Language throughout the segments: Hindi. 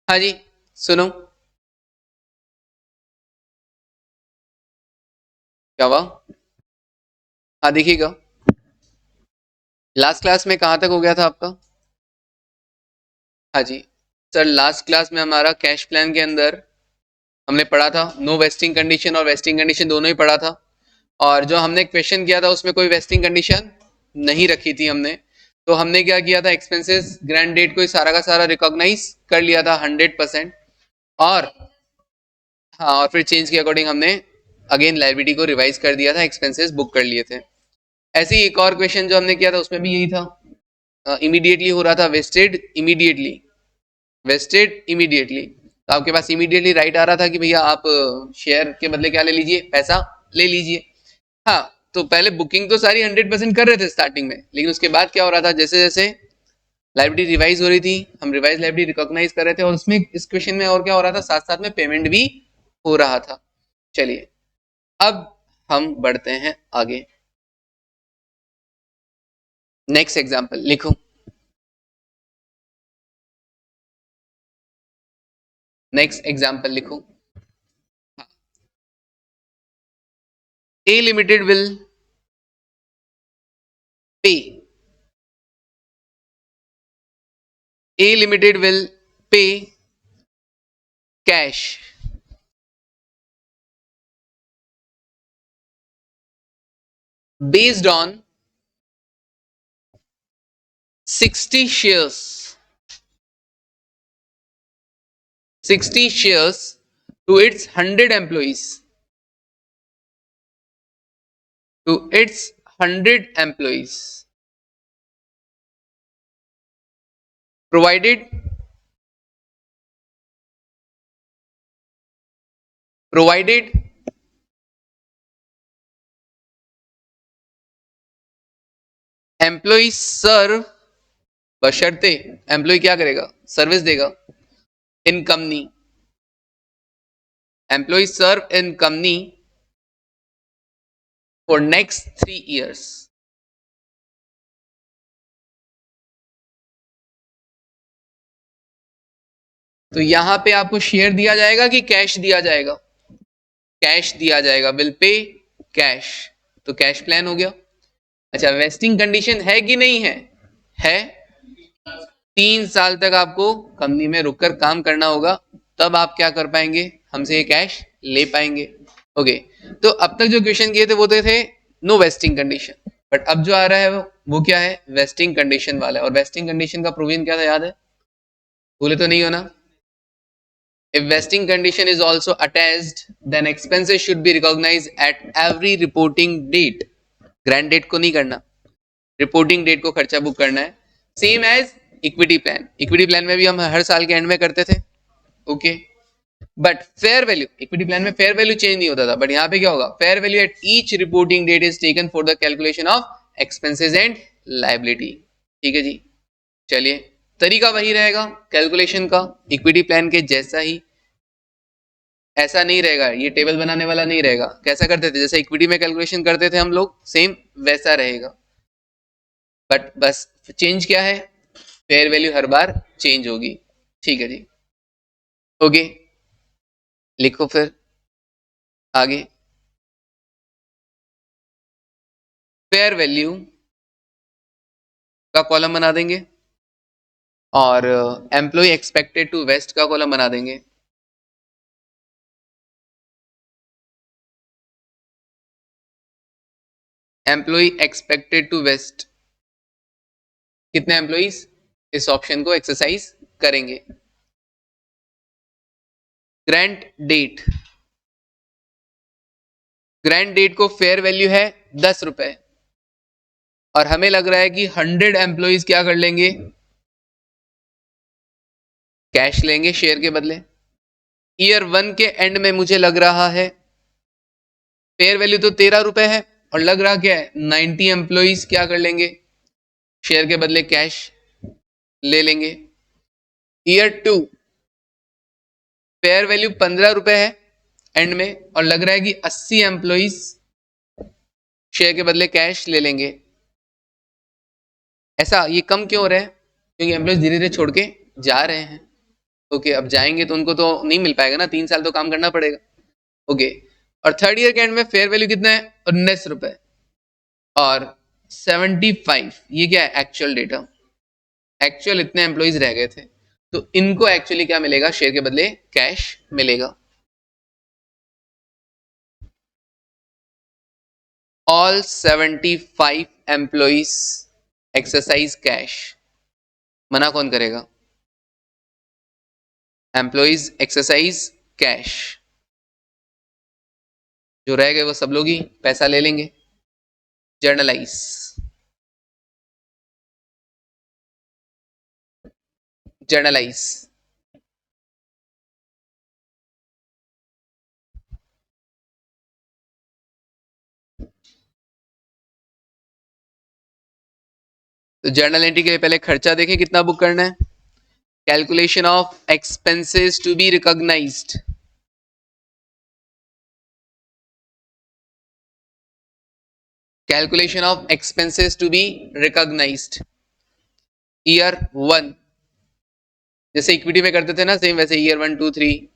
हाँ जी, सुनो। क्या हुआ? हाँ, देखिएगा। लास्ट क्लास में कहाँ तक हो गया था आपका? हाँ जी। सर, लास्ट क्लास में हमारा कैश प्लान के अंदर हमने पढ़ा था नो वेस्टिंग कंडीशन और वेस्टिंग कंडीशन दोनों ही पढ़ा था। और जो हमने क्वेश्चन किया था उसमें कोई वेस्टिंग कंडीशन नहीं रखी थी हमने। तो हमने क्या किया था, एक्सपेंसेस ग्रैंड डेट को सारा का सारा रिकॉग्नाइज कर लिया था 100%। और हाँ, और फिर चेंज के अकॉर्डिंग हमने अगेन लायबिलिटी को रिवाइज कर दिया था, एक्सपेंसेस बुक कर लिए थे। ऐसे ही एक और क्वेश्चन जो हमने किया था उसमें भी यही था। इमीडिएटली हो रहा था, वेस्टेड इमीडिएटली, वेस्टेड इमीडिएटली। तो आपके पास इमीडिएटली राइट आ रहा था कि भैया आप शेयर के बदले क्या ले लीजिए, पैसा ले लीजिए। हाँ, तो पहले बुकिंग तो सारी 100% कर रहे थे स्टार्टिंग में, लेकिन उसके बाद क्या हो रहा था, जैसे जैसे लाइबिलिटी रिवाइज हो रही थी, हम रिवाइज लाइबिलिटी रिकॉग्नाइज कर रहे थे, और उसमें इस क्वेश्चन में और क्या हो रहा था, साथ साथ में पेमेंट भी हो रहा था। चलिए, अब हम बढ़ते हैं आगे। नेक्स्ट एग्जांपल लिखो। नेक्स्ट एग्जांपल लिखो। A limited will pay, A Limited will pay cash based on 60 shares, 60 shares to its 100 employees, to its 100 employees, provided provided employees serve, बशर्ते एम्प्लॉय क्या करेगा, सर्विस देगा in company, employee serve in company for next 3 years। तो यहां पे आपको शेयर दिया जाएगा कि कैश दिया जाएगा? कैश दिया जाएगा, विल पे कैश। तो कैश प्लान हो गया। अच्छा, वेस्टिंग कंडीशन है कि नहीं है? है। 3 साल तक आपको कंपनी में रुककर काम करना होगा, तब आप क्या कर पाएंगे, हमसे ये कैश ले पाएंगे। ओके। तो अब तक जो क्वेश्चन किए थे वो तो थे नो वेस्टिंग कंडीशन, बट अब जो आ रहा है वो क्या है, वेस्टिंग कंडीशन वाला है। और वेस्टिंग कंडीशन का प्रोविजन क्या था, याद है? भूले तो नहीं हो ना? If vesting condition is also attached, then expenses should be recognized at every reporting date. Grant date को नहीं करना, रिपोर्टिंग डेट को खर्चा बुक करना है। Same as equity plan, equity plan में भी हम हर साल के एंड में करते थे। Okay. But fair value, equity plan में फेयर वैल्यू चेंज नहीं होता था, बट यहाँ पे क्या होगा, fair value at each reporting date is taken for the calculation of expenses and liability. ठीक है जी। चलिए, तरीका वही रहेगा कैलकुलेशन का, इक्विटी प्लान के जैसा ही। ऐसा नहीं रहेगा, ये टेबल बनाने वाला नहीं रहेगा। कैसा करते थे, जैसे इक्विटी में कैलकुलेशन करते थे हम लोग, सेम वैसा रहेगा। बट बस चेंज क्या है, फेयर वैल्यू हर बार चेंज होगी। ठीक है जी। ओके, लिखो फिर आगे। फेयर वैल्यू का कॉलम बना देंगे और एम्प्लॉय एक्सपेक्टेड टू वेस्ट का कॉलम बना देंगे। एम्प्लॉय एक्सपेक्टेड टू वेस्ट, कितने एम्प्लॉइज इस ऑप्शन को एक्सरसाइज करेंगे। ग्रांट डेट, ग्रांट डेट को फेयर वैल्यू है 10 रुपए, और हमें लग रहा है कि 100 एम्प्लॉइज क्या कर लेंगे, कैश लेंगे शेयर के बदले। ईयर 1 के एंड में मुझे लग रहा है फेयर वैल्यू तो 13 रुपए है, और लग रहा क्या है 90 एम्प्लॉइज क्या कर लेंगे, शेयर के बदले कैश ले लेंगे। ईयर 2 फेयर वैल्यू 15 रुपए है एंड में, और लग रहा है कि 80 एम्प्लॉइज शेयर के बदले कैश ले लेंगे। ऐसा ये कम क्यों हो रहा है, क्योंकि एम्प्लॉइज धीरे धीरे छोड़ के जा रहे हैं। ओके, अब जाएंगे तो उनको तो नहीं मिल पाएगा ना, 3 साल तो काम करना पड़ेगा। ओके, और थर्ड ईयर के एंड में फेयर वैल्यू कितना है, 19 रुपए, और 75, ये क्या है, एक्चुअल डेटा, एक्चुअल इतने एम्प्लॉइज रह गए थे, तो इनको एक्चुअली क्या मिलेगा, शेयर के बदले कैश मिलेगा। ऑल 75 एम्प्लॉइज एक्सरसाइज कैश, मना कौन करेगा, एम्प्लॉइज एक्सरसाइज कैश, जो रह गए वो सब लोग ही पैसा ले लेंगे। जर्नलाइज, जर्नलाइज, तो जर्नल एंट्री के लिए पहले खर्चा देखें कितना बुक करना है। Calculation of expenses to be recognised, calculation of expenses to be recognised, year 1, जैसे इक्विटी में करते थे ना सेम वैसे ईयर 1 2 3।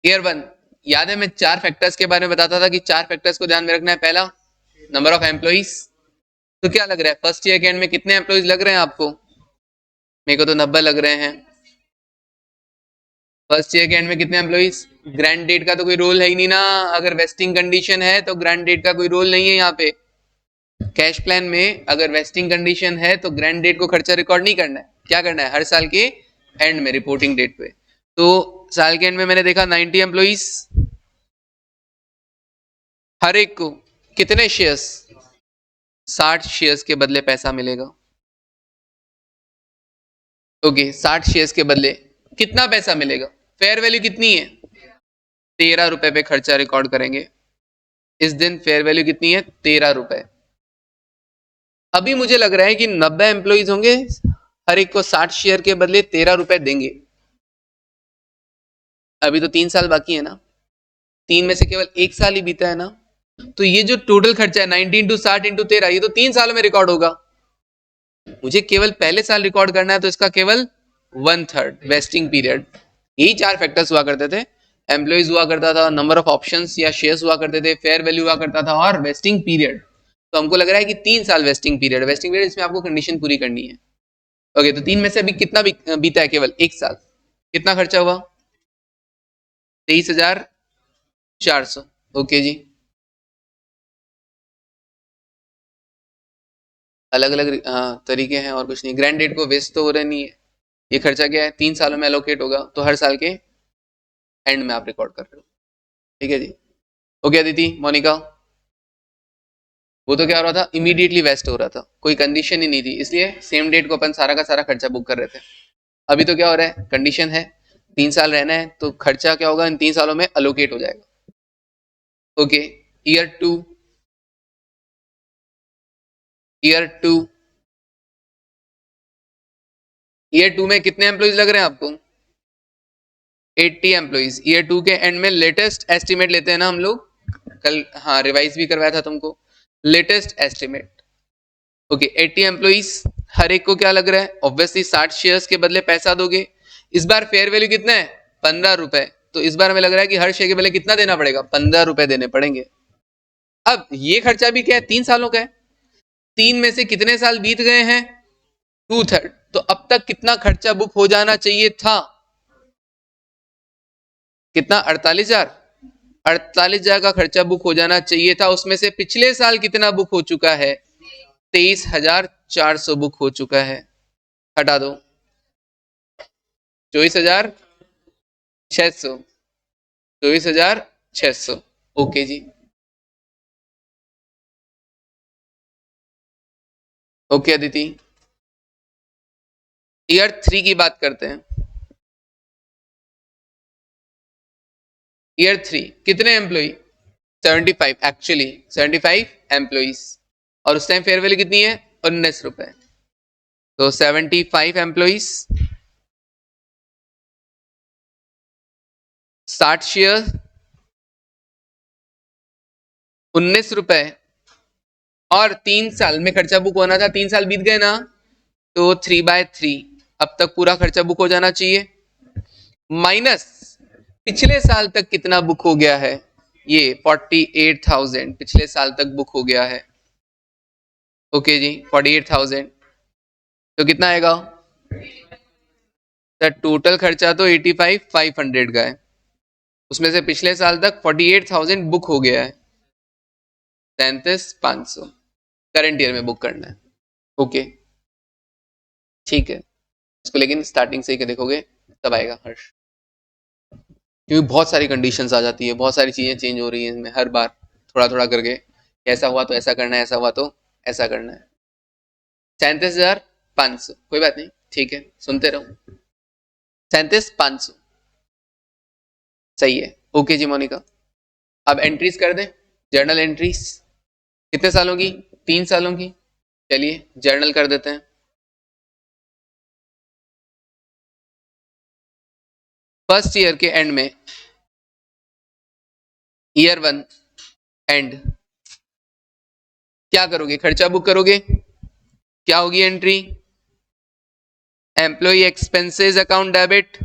ईयर 1 याद है मैं 4 फैक्टर्स के बारे में बताता था कि 4 फैक्टर्स को ध्यान में रखना है। पहला, नंबर ऑफ एम्प्लॉइज, तो क्या लग रहा है फर्स्ट ईयर के एंड में कितने एम्प्लॉइज लग रहे हैं आपको, मेरे को तो 90 लग रहे हैं। फर्स्ट ईयर के एंड में कितने एम्प्लॉइज, ग्रैंड डेट का तो कोई रोल है ही नहीं ना, अगर वेस्टिंग कंडीशन है तो ग्रैंड डेट का कोई रोल नहीं है यहाँ पे। कैश प्लान में अगर वेस्टिंग कंडीशन है तो ग्रैंड डेट को खर्चा रिकॉर्ड नहीं करना है, क्या करना है, हर साल के एंड में रिपोर्टिंग डेट पे। तो साल के एंड में मैंने देखा 90 एम्प्लॉइज, हर एक को कितने शेयर्स, 60 शेयर्स के बदले पैसा मिलेगा। ओके, 60 शेयर्स के बदले कितना पैसा मिलेगा, फेयर वैल्यू कितनी है, 13 रुपए पे खर्चा रिकॉर्ड करेंगे। इस दिन फेयर वैल्यू कितनी है, 13 रुपए। अभी मुझे लग रहा है कि 90 एम्प्लॉइज होंगे, हर एक को 60 शेयर के बदले 13 रुपए देंगे। अभी तो 3 साल बाकी है ना, 3 में से केवल 1 साल ही बीता है ना, तो ये जो टोटल खर्चा है 90 इंटू 60 इंटू 13, ये तो 3 सालों में रिकॉर्ड होगा। मुझे केवल पहले साल रिकॉर्ड करना है, तो इसका केवल 1/3 वेस्टिंग पीरियड। यही 4 फैक्टर्स हुआ करते थे, एम्प्लॉइज हुआ करता था, नंबर ऑफ ऑप्शंस या शेयर्स हुआ करते थे, फेयर वैल्यू हुआ करता था, और वेस्टिंग पीरियड। तो हमको लग रहा है कि 3 साल वेस्टिंग पीरियड, वेस्टिंग पीरियड इसमें आपको कंडीशन पूरी करनी है। ओके, तो 3 में से अभी कितना बीता है, केवल 1 साल। कितना खर्चा हुआ, 23,400। ओके जी, अलग अलग तरीके हैं और कुछ नहीं, ग्रैंड डेट को वेस्ट तो हो रहा नहीं है, ये खर्चा क्या है 3 सालों में एलोकेट होगा, तो हर साल के एंड में आप रिकॉर्ड कर रहे हो। ठीक है जी। ओके अदिति, मोनिका, वो तो क्या हो रहा था, इमीडिएटली वेस्ट हो रहा था, कोई कंडीशन ही नहीं थी, इसलिए सेम डेट को अपन सारा का सारा खर्चा बुक कर रहे थे। अभी तो क्या हो रहा है, कंडीशन है 3 साल रहना है, तो खर्चा क्या होगा इन 3 सालों में अलोकेट हो जाएगा। ओके, ईयर 2, ईयर 2, ईयर 2 में कितने एम्प्लॉइज लग रहे हैं आपको, 80 एम्प्लॉइज। ईयर 2 के एंड में लेटेस्ट एस्टिमेट लेते हैं ना हम लोग, कल हाँ रिवाइज भी करवाया था तुमको, लेटेस्ट एस्टिमेट। ओके, 80 एम्प्लॉइज, हर एक को क्या लग रहा है, ऑब्वियसली 60 शेयर्स के बदले पैसा दोगे। इस बार फेयर वैल्यू कितना है, 15 रुपए, तो इस बार हमें लग रहा है कि हर शेयर के बदले कितना देना पड़ेगा, 15 रुपए देने पड़ेंगे। अब ये खर्चा भी क्या है, 3 सालों का है, 3 में से कितने साल बीत गए हैं, 2/3, तो अब तक कितना खर्चा बुक हो जाना चाहिए था, कितना, 48,000, 48,000 का खर्चा बुक हो जाना चाहिए था। उसमें से पिछले साल कितना बुक हो चुका है, 23,400 बुक हो चुका है, हटा दो, 24,600, 24,600। ओके जी, ओके अदिति, ईयर 3 की बात करते हैं। ईयर 3 कितने एम्प्लॉय, 75, एक्चुअली 75 एम्प्लॉइज, और उस टाइम फेयर वैल्यू कितनी है, 19 रुपए, तो 75 एम्प्लॉइज, 60 शेयर, 19 रुपए, और 3 साल में खर्चा बुक होना था, 3 साल बीत गए ना, तो 3/3 अब तक पूरा खर्चा बुक हो जाना चाहिए। माइनस पिछले साल तक कितना बुक हो गया है, ये 48,000 पिछले साल तक बुक हो गया है। ओके जी 48,000, तो कितना आएगा सर? टोटल खर्चा तो 85,500 का है, उसमें से पिछले साल तक 48,000 बुक हो गया है, 33,500 करंट ईयर में बुक करना है। ओके ठीक है, इसको लेकिन स्टार्टिंग से ही देखोगे तब आएगा हर्ष, क्योंकि बहुत सारी कंडीशंस आ जाती है, बहुत सारी चीजें चेंज हो रही हैं इसमें हर बार थोड़ा थोड़ा करके, ऐसा हुआ तो ऐसा करना है, ऐसा हुआ तो ऐसा करना है। 37,500 कोई बात नहीं, ठीक है सुनते रहो, 37,500 सही है। ओके जी मोनिका, अब एंट्रीज कर दें, जर्नल एंट्रीज कितने सालों की, 3 सालों की, चलिए जर्नल कर देते हैं। फर्स्ट ईयर के एंड में, ईयर 1 एंड, क्या करोगे, खर्चा बुक करोगे, क्या होगी entry, employ expenses account debit,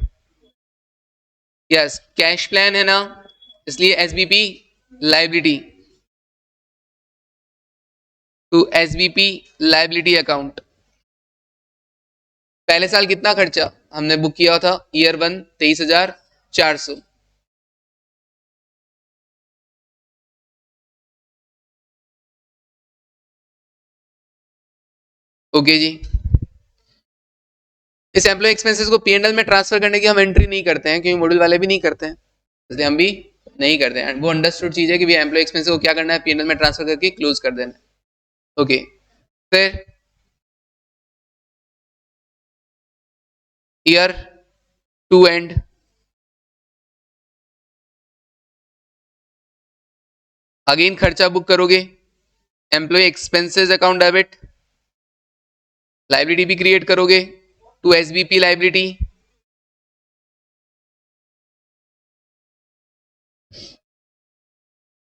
yes cash plan है ना, इसलिए SBP liability to SBP liability account. पहले साल कितना खर्चा हमने बुक किया था, ईयर 1 23,400, ओके जी। इस एम्प्लॉय एक्सपेंसेस को पीएनएल में ट्रांसफर करने की हम एंट्री नहीं करते हैं, क्योंकि मॉड्यूल वाले भी नहीं करते हैं, इसलिए हम भी नहीं करते हैं। वो अंडरस्टूड चीज है कि भी एम्प्लॉय एक्सपेंसेस को क्या करना है, पीएनएल में ट्रांसफर करके क्लोज कर देना है। ओके फिर ईयर 2 एंड, अगेन खर्चा बुक करोगे, employ expenses account debit, liability भी क्रिएट करोगे टू एसबीपी लाइबिलिटी,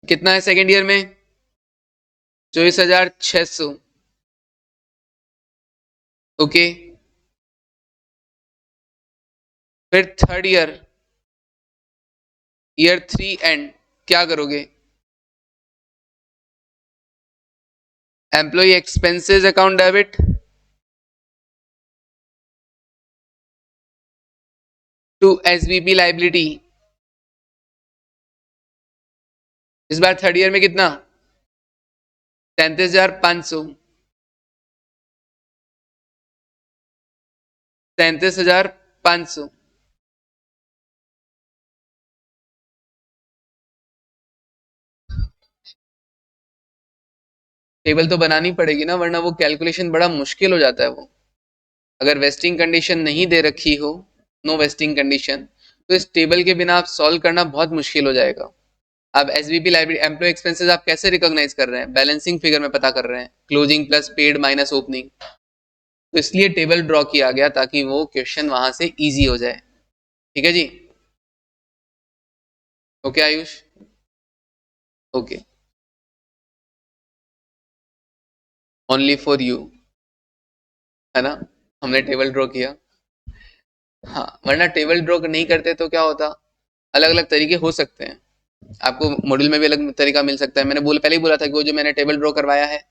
कितना है सेकेंड ईयर में, 24,600, ओके। फिर थर्ड ईयर, ईयर 3 एंड, क्या करोगे, employ expenses account debit to SBP liability, इस बार थर्ड ईयर में कितना, 33,500, 33,500, टेबल तो बनानी पड़ेगी ना, वरना वो कैलकुलेशन बड़ा मुश्किल हो जाता है। वो अगर वेस्टिंग कंडीशन नहीं दे रखी हो, नो वेस्टिंग कंडीशन, तो इस टेबल के बिना आप सॉल्व करना बहुत मुश्किल हो जाएगा। अब एसबीपी लाइब्रेरी एम्प्लॉय एक्सपेंसेस आप कैसे रिकॉग्नाइज कर रहे हैं, बैलेंसिंग फिगर में पता कर रहे हैं, closing plus paid minus opening, तो इसलिए टेबल ड्रॉ किया गया ताकि वो क्वेश्चन वहां से इजी हो जाए। ठीक है जी, okay Ayush, okay only for you, है ना, हमने टेबल ड्रॉ किया। हाँ वरना टेबल ड्रॉ नहीं करते तो क्या होता, अलग अलग तरीके हो सकते हैं, आपको मॉड्यूल में भी अलग तरीका मिल सकता है। मैंने पहले ही बोला था कि वो जो मैंने टेबल ड्रॉ करवाया है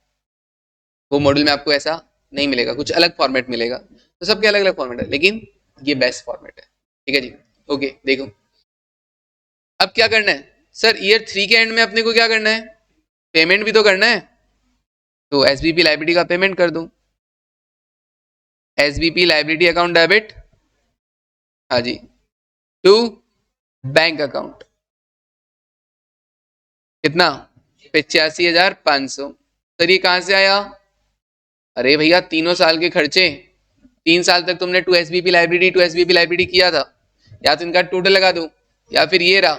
वो मॉड्यूल में आपको ऐसा नहीं मिलेगा, कुछ अलग फॉर्मेट मिलेगा, तो सबके अलग अलग फॉर्मेट है, लेकिन ये बेस्ट फॉर्मेट है। ठीक है जी, ओके देखो अब क्या करना है सर, ईयर 3 के एंड में अपने को क्या करना है, पेमेंट भी तो करना है, तो एसबीपी लाइबिलिटी का पेमेंट कर दूं, एसबीपी लाइबिलिटी अकाउंट डेबिट, हाँ जी, टू बैंक अकाउंट, कितना 85,500। सर ये कहां से आया, अरे भैया तीनों साल के खर्चे, 3 साल तक तुमने टू एसबीपी लाइब्रेरी किया था, या तो इनका टोटल लगा दो, या फिर ये रहा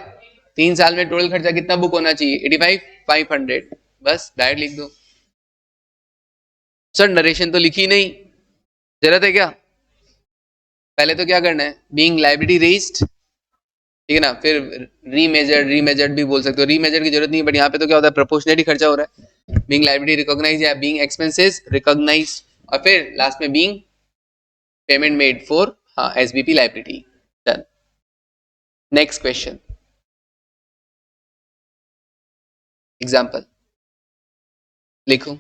3 साल में टोटल खर्चा कितना बुक होना चाहिए, 85,500, बस डायरेक्ट लिख दो। सर नरेशन तो लिखी नहीं, जरूरत है क्या, पहले तो क्या करना है, बीइंग लाइबिलिटी रेज्ड, ठीक है ना, फिर रीमेजर्ड भी बोल सकते हो, रीमेजर्ड की जरूरत नहीं है, बट यहाँ पे तो क्या होता है, प्रोपोर्शनली खर्चा हो रहा है, बीइंग लाइबिलिटी रिकॉग्नाइज या बीइंग एक्सपेंसेस रिकॉग्नाइज, और फिर लास्ट में बीइंग पेमेंट मेड फॉर, हाँ SBP liability, done. Next question, example लिखो।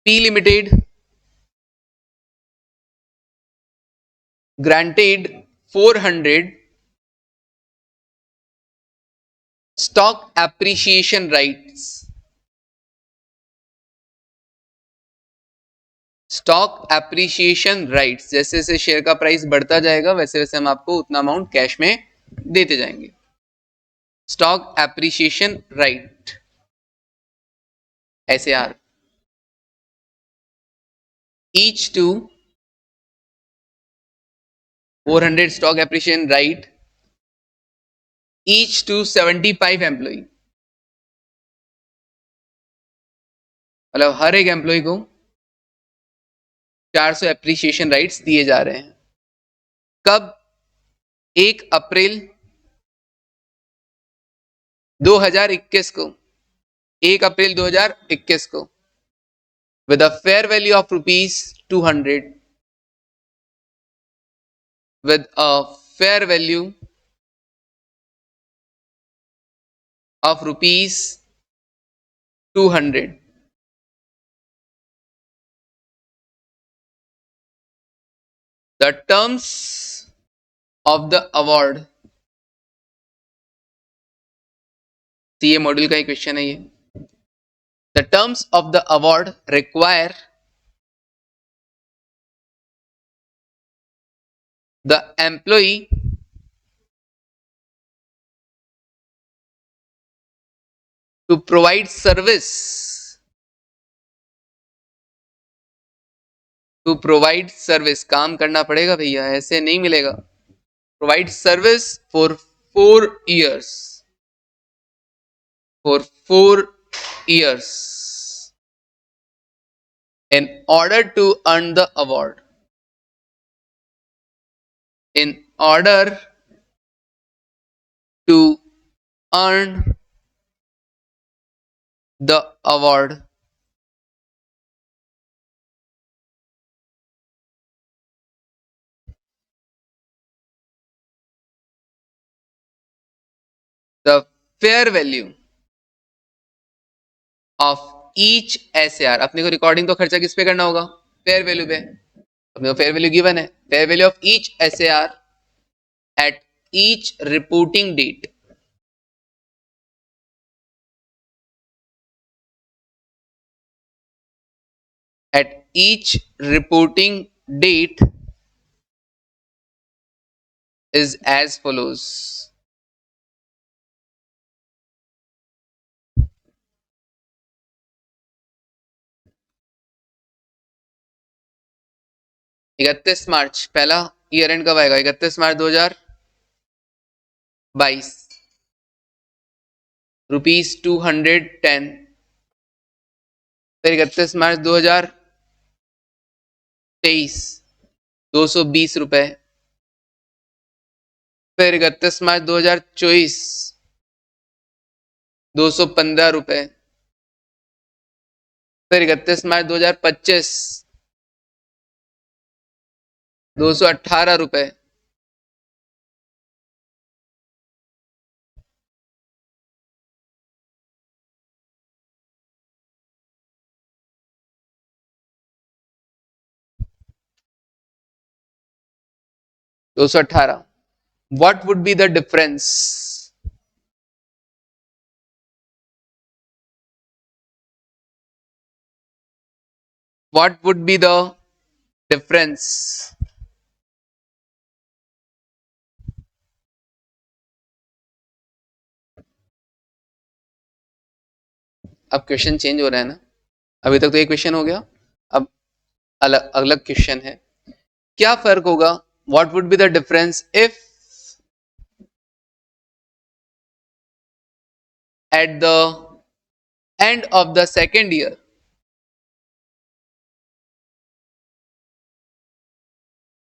P Limited granted 400 stock appreciation rights. Stock appreciation rights, जैसे जैसे शेयर का प्राइस बढ़ता जाएगा वैसे वैसे हम आपको उतना अमाउंट कैश में देते जाएंगे। Stock appreciation right, SAR, each to 400 stock appreciation right, each to 75 employ, मतलब हर एक एम्प्लॉय को 400 एप्रिसिएशन राइट्स दिए जा रहे हैं। कब? 1 अप्रैल 2021 को, 1 अप्रैल 2021 को, with a fair value of rupees 200, with a fair value of rupees 200. The terms of the award, CA module का ही क्वेश्चन है ये। The terms of the award require the employee to provide service, to provide service, काम करना पड़ेगा भैया, ऐसे नहीं मिलेगा। Provide service for 4 years, for 4 years in order to earn the award, in order to earn the award. The fair value of each SAR, अपने को रिकॉर्डिंग तो खर्चा किस पे करना होगा? फेयर वैल्यू पे। अपने को फेयर वैल्यू गिवन है, fair value of each SAR at each reporting date, at each reporting date is as follows. इकतीस मार्च, पहला ईयर एंड कब आएगा? 31 मार्च 2022, ₹210। फिर 31 मार्च 2023, ₹220। फिर 31 मार्च 2024, ₹215। फिर 31 मार्च 2025, ₹218। What would be the difference? What would be the difference? अब क्वेश्चन चेंज हो रहा है ना, अभी तक तो एक क्वेश्चन हो गया, अब अलग अलग क्वेश्चन है। क्या फर्क होगा? What would be the difference if at the end of the second year,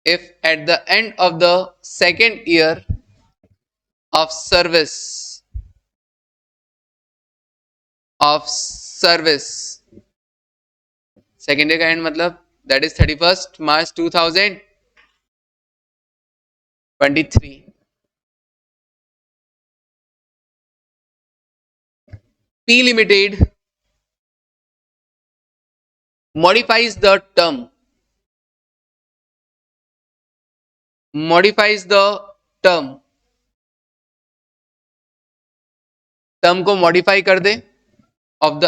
if at the end of the second year of service, second year का एंड मतलब that is 31st March 2023. P Limited modifies the term term को मॉडिफाई कर दे of the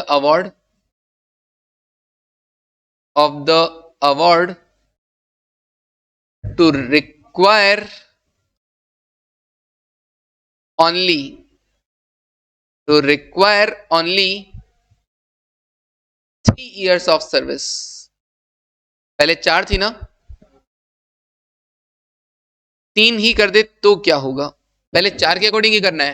award to require only 3 years of service. पहले 4 थी ना, 3 ही कर दे तो क्या होगा? पहले 4 के अकॉर्डिंग ही करना है,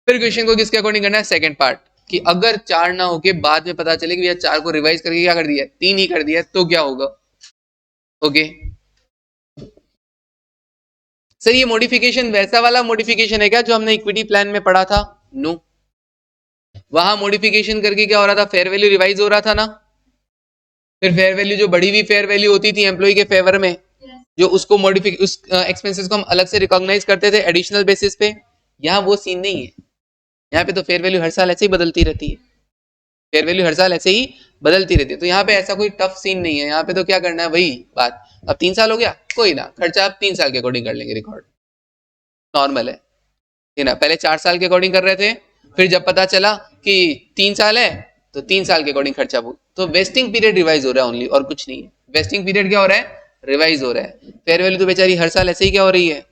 फिर क्वेश्चन को किसके अकॉर्डिंग करना है? सेकंड पार्ट, कि अगर 4 ना होके बाद में पता चले कि भैया 4 को रिवाइज करके क्या कर दिया, 3 ही कर दिया तो क्या होगा? ओके सर, ये मॉडिफिकेशन वैसा वाला मॉडिफिकेशन है क्या जो हमने इक्विटी प्लान में पढ़ा था? नो, वहां मॉडिफिकेशन करके क्या हो रहा था? फेयर वैल्यू रिवाइज हो रहा था ना, फिर फेयर वैल्यू जो बढ़ी हुई फेयर वैल्यू होती थी एम्प्लॉय के फेवर में, जो उसको उस एक्सपेंसेस को हम अलग से रिकॉग्नाइज करते थे एडिशनल बेसिस पे, यहाँ वो सीन नहीं है। यहाँ पे तो फेयर वैल्यू हर साल ऐसे ही बदलती रहती है, फेयर वैल्यू हर साल ऐसे ही बदलती रहती है, तो यहाँ पे ऐसा कोई टफ सीन नहीं है। यहाँ पे तो क्या करना है, वही बात, अब 3 साल हो गया, कोई ना, खर्चा आप 3 साल के अकॉर्डिंग कर लेंगे, रिकॉर्ड नॉर्मल है ना। पहले 4 साल के अकॉर्डिंग कर रहे थे, फिर जब पता चला कि 3 साल है तो 3 साल के अकॉर्डिंग खर्चा हो, तो वेस्टिंग पीरियड रिवाइज हो रहा है ओनली, और कुछ नहीं है। वेस्टिंग पीरियड क्या हो रहा है? रिवाइज हो रहा है। फेयर वैल्यू तो बेचारी हर साल ऐसे ही क्या हो रही है,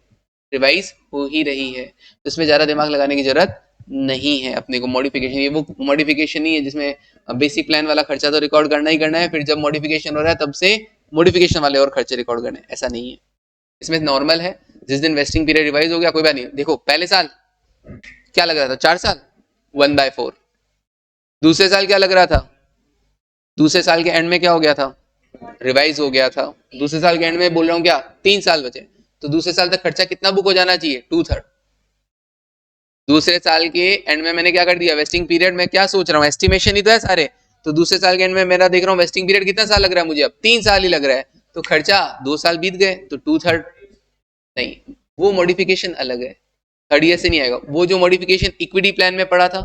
रिवाइज हो ही रही है, तो इसमें ज्यादा दिमाग लगाने की जरूरत नहीं है अपने को। मॉडिफिकेशन, ये वो मॉडिफिकेशन नहीं है जिसमें बेसिक प्लान वाला खर्चा तो रिकॉर्ड करना ही करना है, फिर जब मॉडिफिकेशन हो रहा है तब से मॉडिफिकेशन वाले और खर्चे रिकॉर्ड करने, ऐसा नहीं है। इसमें नॉर्मल है, जिस दिन वेस्टिंग पीरियड रिवाइज हो गया कोई बात नहीं। देखो पहले साल क्या लग रहा था, 4 साल 1/4, दूसरे साल क्या लग रहा था, दूसरे साल के एंड में क्या हो गया था, रिवाइज हो गया था। दूसरे साल के एंड में बोल रहा हूँ क्या, 3 साल बचे, तो दूसरे साल तक खर्चा कितना बुक हो जाना चाहिए, 2/3। दूसरे साल के एंड में मैंने क्या कर दिया, वेस्टिंग पीरियड में क्या सोच रहा हूँ, एस्टिमेशन ही तो है सारे, तो दूसरे साल के एंड में मेरा देख रहा हूँ वेस्टिंग पीरियड कितना साल लग रहा है मुझे, अब 3 साल ही लग रहा है, तो खर्चा 2 साल बीत गए, तो 2/3 नहीं, वो मॉडिफिकेशन अलग है, थर्ड ईयर से नहीं आएगा। वो जो मॉडिफिकेशन इक्विटी प्लान में पड़ा था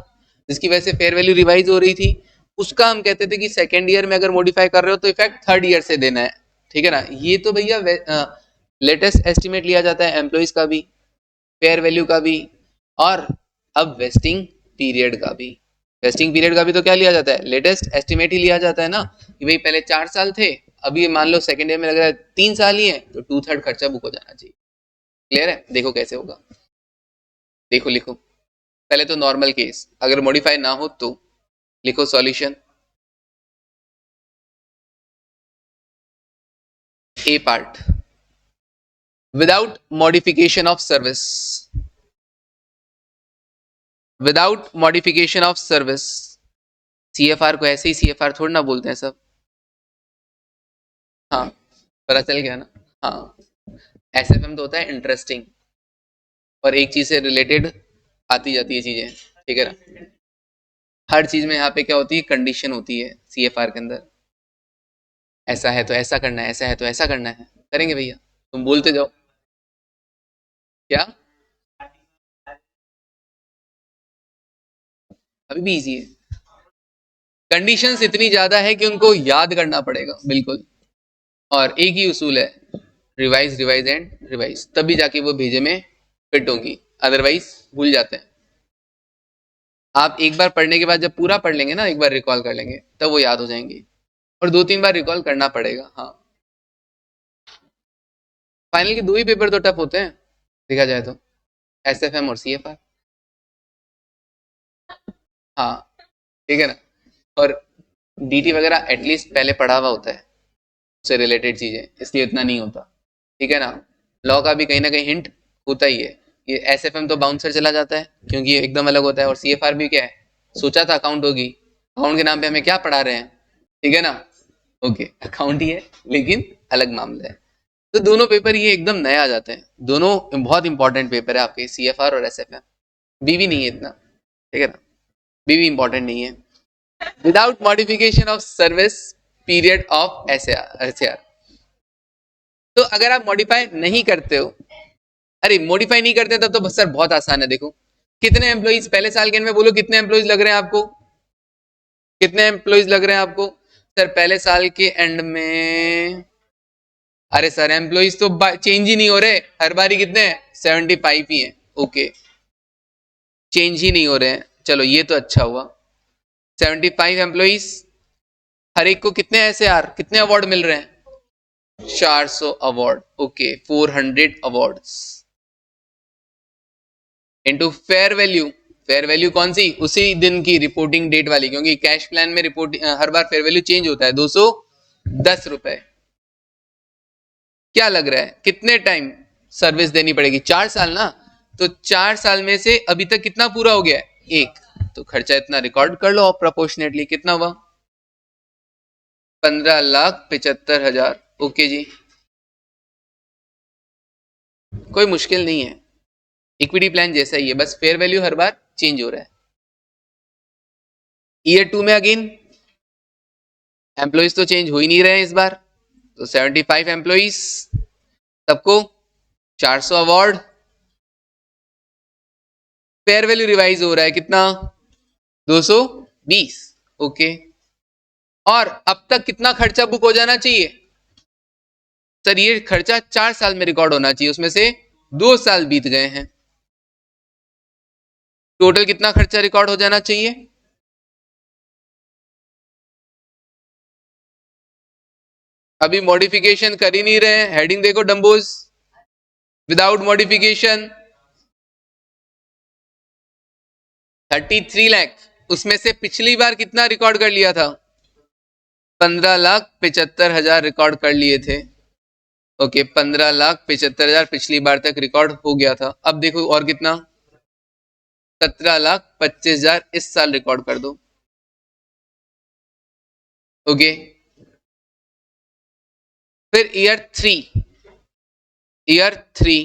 जिसकी वजह से फेयर वैल्यू रिवाइज हो रही थी, उसका हम कहते थे कि सेकेंड ईयर में अगर मॉडिफाई कर रहे हो तो इफेक्ट थर्ड ईयर से देना है, ठीक है ना। ये तो भैया लेटेस्ट एस्टिमेट लिया जाता है एम्प्लॉइज का भी, फेयर वैल्यू का भी, और अब वेस्टिंग पीरियड का भी। वेस्टिंग पीरियड का भी तो क्या लिया जाता है, लेटेस्ट एस्टिमेट ही लिया जाता है ना, कि भाई पहले 4 साल थे, अभी मान लो सेकेंड ईयर में लग रहा है 3 साल ही है, तो 2/3 खर्चा बुक हो जाना चाहिए। क्लियर है? देखो कैसे होगा, देखो लिखो पहले तो नॉर्मल केस, अगर मॉडिफाई ना हो तो लिखो solution. A part, without modification of service, without modification of service, CFR को ऐसे ही सीएफआर थोड़ा ना बोलते हैं सब, हाँ पता चल गया ना। हाँ एसएफएम तो होता है इंटरेस्टिंग, और एक चीज से रिलेटेड आती जाती है चीजें, ठीक है ना। हर चीज में यहाँ पे क्या होती है, कंडीशन होती है सीएफआर के अंदर, ऐसा है तो ऐसा करना है, ऐसा है तो ऐसा करना है, करेंगे भैया, तुम बोलते जाओ। क्या अभी भी इजी है, कंडीशंस इतनी ज्यादा है कि उनको याद करना पड़ेगा बिल्कुल, और एक ही उसूल है, रिवाइज रिवाइज एंड रिवाइज, तभी जाके वो भेजे में फिट होगी, अदरवाइज भूल जाते हैं। आप एक बार पढ़ने के बाद जब पूरा पढ़ लेंगे ना, एक बार रिकॉल कर लेंगे तब वो याद हो जाएंगे, और 2-3 बार रिकॉल करना पड़ेगा। हाँ फाइनल के 2 ही पेपर तो टफ होते हैं देखा जाए तो, एसएफएम और सीएफआर। हाँ ठीक है ना, और डीटी वगैरह एटलीस्ट पहले पढ़ा हुआ होता है, उससे रिलेटेड चीजें, इसलिए इतना नहीं होता, ठीक है ना। लॉ का भी कहीं ना कहीं हिंट होता ही है, ये एसएफएम तो बाउंसर चला जाता है क्योंकि ये एकदम अलग होता है, और सीएफआर भी क्या है, सोचा था अकाउंट होगी, अकाउंट के नाम पे हमें क्या पढ़ा रहे हैं, ठीक है ना। ओके अकाउंट ही है लेकिन अलग मामला है, तो दोनों पेपर ये एकदम नए आ जाते हैं, दोनों बहुत इंपॉर्टेंट पेपर है आपके, सीएफआर और एसएफएम। बीवी नहीं है इतना, ठीक है ना, बीवी इंपॉर्टेंट नहीं है। Without modification of service period of S A R. तो अगर आप मॉडिफाई नहीं करते हो, अरे मॉडिफाई नहीं करते तब तो सर बहुत आसान है। देखो कितने एम्प्लॉइज पहले साल के एंड में, बोलो कितने एम्प्लॉइज लग रहे हैं आपको, कितने एम्प्लॉइज लग रहे हैं आपको सर पहले साल के एंड में? अरे सर एम्प्लॉइज तो चेंज ही नहीं हो रहे, हर बारी कितने हैं? 75 ही हैं। ओके, चेंज ही नहीं हो रहे हैं, चलो ये तो अच्छा हुआ। 75 एम्प्लॉइज, हर एक को कितने ऐसे यार, कितने अवार्ड मिल रहे हैं? 400 award. Okay, 400 awards into fair value. Fair value कौन सी? उसी दिन की रिपोर्टिंग डेट वाली, क्योंकि कैश प्लान में रिपोर्ट हर बार फेयर वैल्यू चेंज होता है। 210 रुपए। क्या लग रहा है कितने टाइम सर्विस देनी पड़ेगी? 4 साल ना, तो 4 साल में से अभी तक कितना पूरा हो गया है? 1। तो खर्चा इतना रिकॉर्ड कर लो प्रोपोर्शनेटली। कितना हुआ? 15,75,000। ओके जी, कोई मुश्किल नहीं है, इक्विटी प्लान जैसा ही है, बस फेयर वैल्यू हर बार चेंज हो रहा है। ईयर 2 में अगेन एम्प्लॉइज तो चेंज हो ही नहीं रहे हैं इस बार, तो 75 एम्प्लॉइज, सबको 400 अवार्ड। फेयर वैल्यू रिवाइज हो रहा है कितना? 220। ओके, और अब तक कितना खर्चा बुक हो जाना चाहिए? सर ये खर्चा 4 साल में रिकॉर्ड होना चाहिए, उसमें से 2 साल बीत गए हैं, टोटल कितना खर्चा रिकॉर्ड हो जाना चाहिए? अभी मॉडिफिकेशन कर ही नहीं रहे हैं, हेडिंग देखो डम्बोज, विदाउट मॉडिफिकेशन 33 लाख। उसमें से पिछली बार कितना रिकॉर्ड कर लिया था? 15,75,000 रिकॉर्ड कर लिए थे। ओके, 15,75,000 पिछली बार तक रिकॉर्ड हो गया था। अब देखो और कितना? 17,25,000 इस साल रिकॉर्ड कर दो। ओके, फिर ईयर 3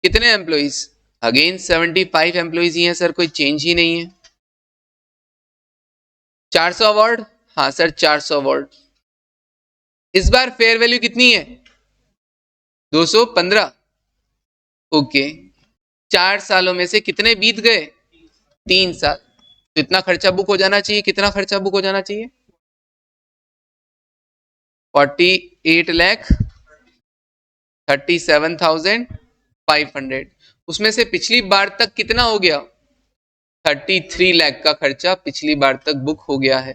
कितने एम्प्लॉइज? अगेन 75 एम्प्लॉइज ही हैं सर, कोई चेंज ही नहीं है। 400 अवार्ड, हाँ सर 400 अवार्ड। इस बार फेयर वैल्यू कितनी है? 215। ओके, 4 सालों में से कितने बीत गए? 3 साल। तो इतना खर्चा बुक हो जाना चाहिए। कितना खर्चा बुक हो जाना चाहिए? 48,37,500। उसमें से पिछली बार तक कितना हो गया? 33 लाख का खर्चा पिछली बार तक बुक हो गया है।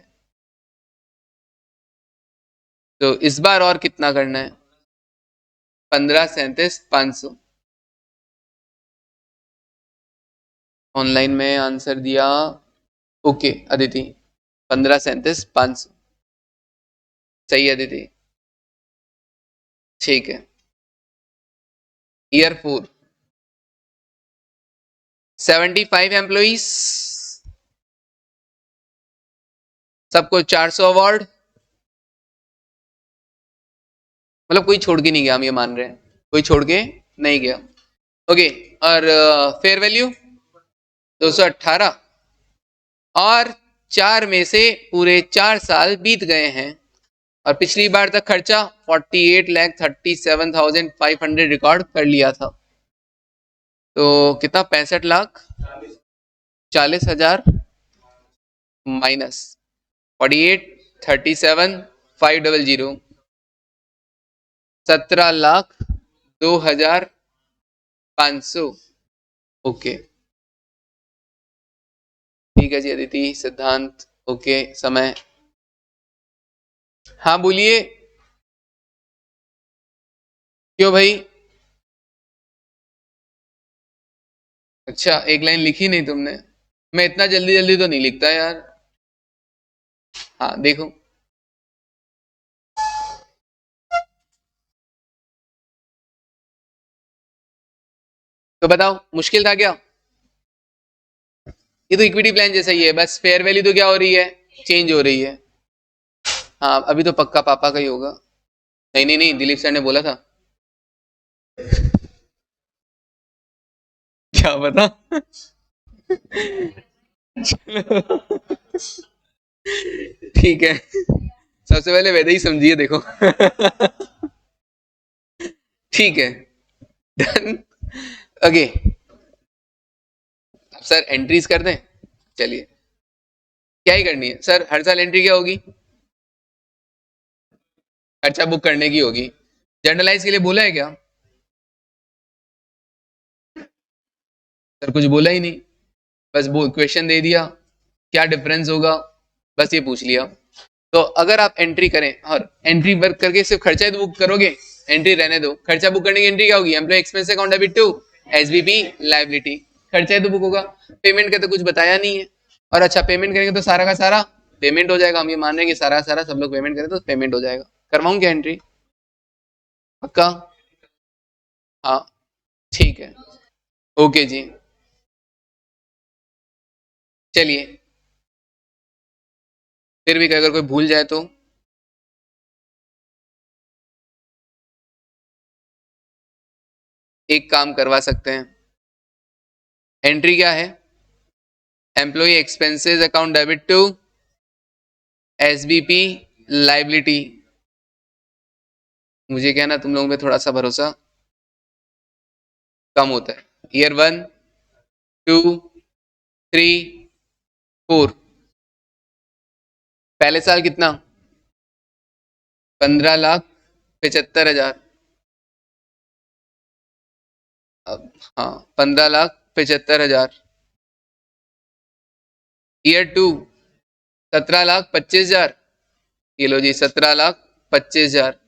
तो इस बार और कितना करना है? 15,37,500। ऑनलाइन में आंसर दिया। ओके अदिति, 15,37,500 सही है अदिति, ठीक है। ईयर 4 75 एम्प्लॉइज, सबको 400 अवार्ड, मतलब कोई छोड़ के नहीं गया, हम ये मान रहे हैं कोई छोड़ के नहीं गया। ओके, और फेयर वैल्यू 218, और 4 में से पूरे 4 साल बीत गए हैं, और पिछली बार तक खर्चा 48,37,500 रिकॉर्ड कर लिया था। तो कितना? 65,40,000 माइनस 48,37,500, 17,02,500। ओके ठीक है जी अदिति, सिद्धांत ओके। समय, हाँ बोलिए। क्यों भाई? अच्छा, एक लाइन लिखी नहीं तुमने? मैं इतना जल्दी जल्दी तो नहीं लिखता यार। हाँ देखो, तो बताओ मुश्किल था क्या? ये तो इक्विटी प्लान जैसा ही है, बस फेयर वैल्यू तो क्या हो रही है? चेंज हो रही है। हाँ अभी तो पक्का पापा का ही होगा। नहीं नहीं नहीं, दिलीप सर ने बोला था। क्या बता? ठीक है, सबसे पहले वैसे ही समझिए, देखो। ठीक है, डन। ओके, अब सर एंट्रीज कर दें। चलिए, क्या ही करनी है सर, हर साल एंट्री क्या होगी? खर्चा बुक करने की होगी। जनरलाइज के लिए बोला है क्या? सर कुछ बोला ही नहीं, बस वो क्वेश्चन दे दिया, क्या डिफरेंस होगा, बस ये पूछ लिया। तो अगर आप एंट्री करें और एंट्री वर्क करके सिर्फ खर्चा ही तो बुक करोगे, एंट्री रहने दो, खर्चा बुक करने की एंट्री क्या होगी? Employ expense account debit to SBP liability, खर्चा ही तो बुक होगा। पेमेंट का तो कुछ बताया नहीं है, और अच्छा पेमेंट करेंगे तो सारा का सारा पेमेंट हो जाएगा। हम ये मान रहे हैं कि सारा का सारा सब लोग पेमेंट करें तो पेमेंट हो जाएगा। करवाऊं क्या एंट्री? पक्का? हाँ, ठीक है, ओके जी। चलिए, फिर भी अगर कोई भूल जाए तो एक काम करवा सकते हैं। एंट्री क्या है? Employ expenses account debit to SBP liability. मुझे क्या ना, तुम लोगों पे थोड़ा सा भरोसा कम होता है। ईयर 1, 2, 3, 4, पहले साल कितना? 15,75,000। अब हाँ, 15,75,000। ईयर 2, 17,25,000। ये लो जी, 17,25,000।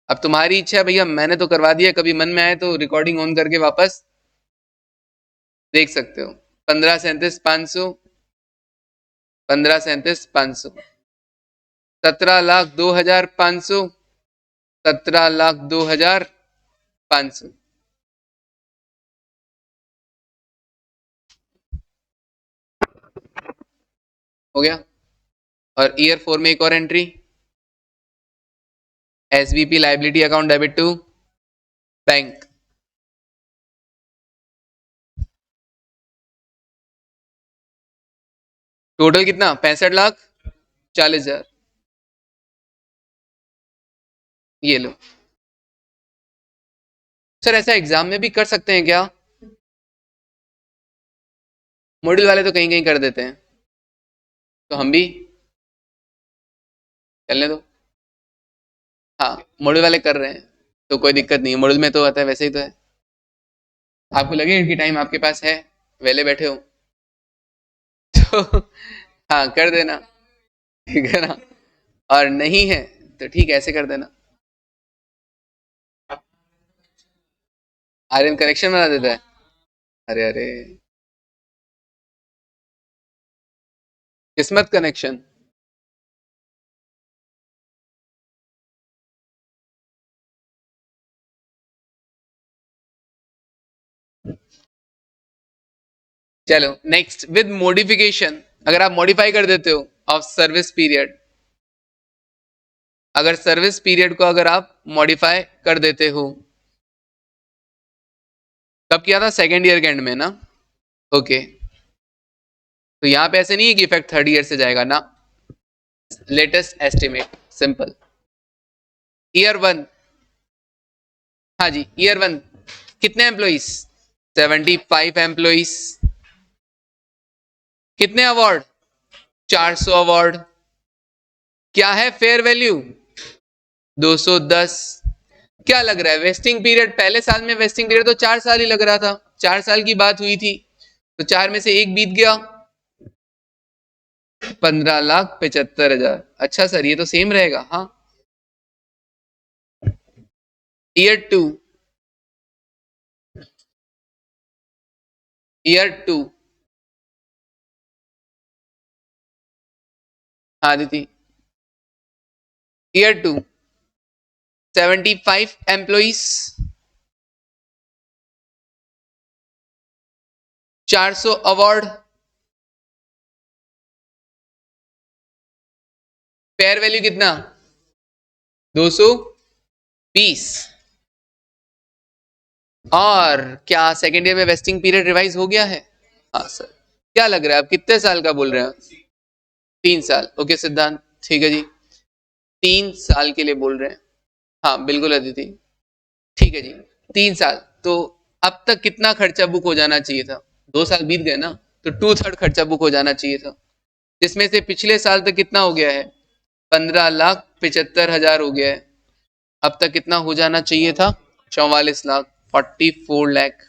अब तुम्हारी इच्छा है भैया, मैंने तो करवा दिया, कभी मन में आए तो रिकॉर्डिंग ऑन करके वापस देख सकते हो। 15,37,500, 15,37,500, 17,02,500, 17,02,500। हो गया। और ईयर 4 में एक और entry, SBP liability account debit to bank. Total कितना? 65,40,000। ये लो सर, ऐसा एग्जाम में भी कर सकते हैं क्या? मॉड्यूल वाले तो कहीं कहीं कर देते हैं, तो हम भी चलने दो। हाँ, मॉड्यूल वाले कर रहे हैं तो कोई दिक्कत नहीं है, मॉड्यूल में तो आता है वैसे ही तो है। आपको लगे कि टाइम आपके पास है, वेले बैठे हो तो हाँ कर देना, ठीक है ना। और नहीं है तो ठीक है, ऐसे कर देना। आर्यन कनेक्शन बना देता है। अरे अरे, किस्मत कनेक्शन। चलो नेक्स्ट, विद मॉडिफिकेशन। अगर आप मॉडिफाई कर देते हो ऑफ सर्विस पीरियड, अगर सर्विस पीरियड को अगर आप मॉडिफाई कर देते हो, कब किया था? सेकेंड ईयर के एंड में ना। ओके, तो यहां पे ऐसे नहीं है कि इफेक्ट थर्ड ईयर से जाएगा ना, लेटेस्ट एस्टिमेट सिंपल। ईयर 1, हाँ जी, ईयर 1 कितने एम्प्लॉइज? 75 एम्प्लॉइज। कितने अवार्ड? 400 अवार्ड। क्या है फेयर वैल्यू? 210। क्या लग रहा है वेस्टिंग पीरियड? पहले साल में वेस्टिंग पीरियड तो 4 साल ही लग रहा था, 4 साल की बात हुई थी, तो 4 में से एक बीत गया, 15,75,000। अच्छा सर, ये तो सेम रहेगा। हाँ, ईयर 2, ईयर 2। हाँ दीदी, year 2, 75 employees, 400 award, fair value कितना? 220। और क्या सेकेंड ईयर में वेस्टिंग पीरियड रिवाइज हो गया है? हाँ सर। क्या लग रहा है आप कितने साल का बोल रहे हैं? 3 साल। ओके सिद्धांत, ठीक है जी। 3 साल के लिए बोल रहे हैं। हाँ बिल्कुल अदिति, ठीक है जी, 3 साल। तो अब तक कितना खर्चा बुक हो जाना चाहिए था? 2 साल बीत गए ना, तो 2/3 खर्चा बुक हो जाना चाहिए था, जिसमें से पिछले साल तक कितना हो गया है? 15,75,000 हो गया है। अब तक कितना हो जाना चाहिए था? 44 लाख, 44 लाख।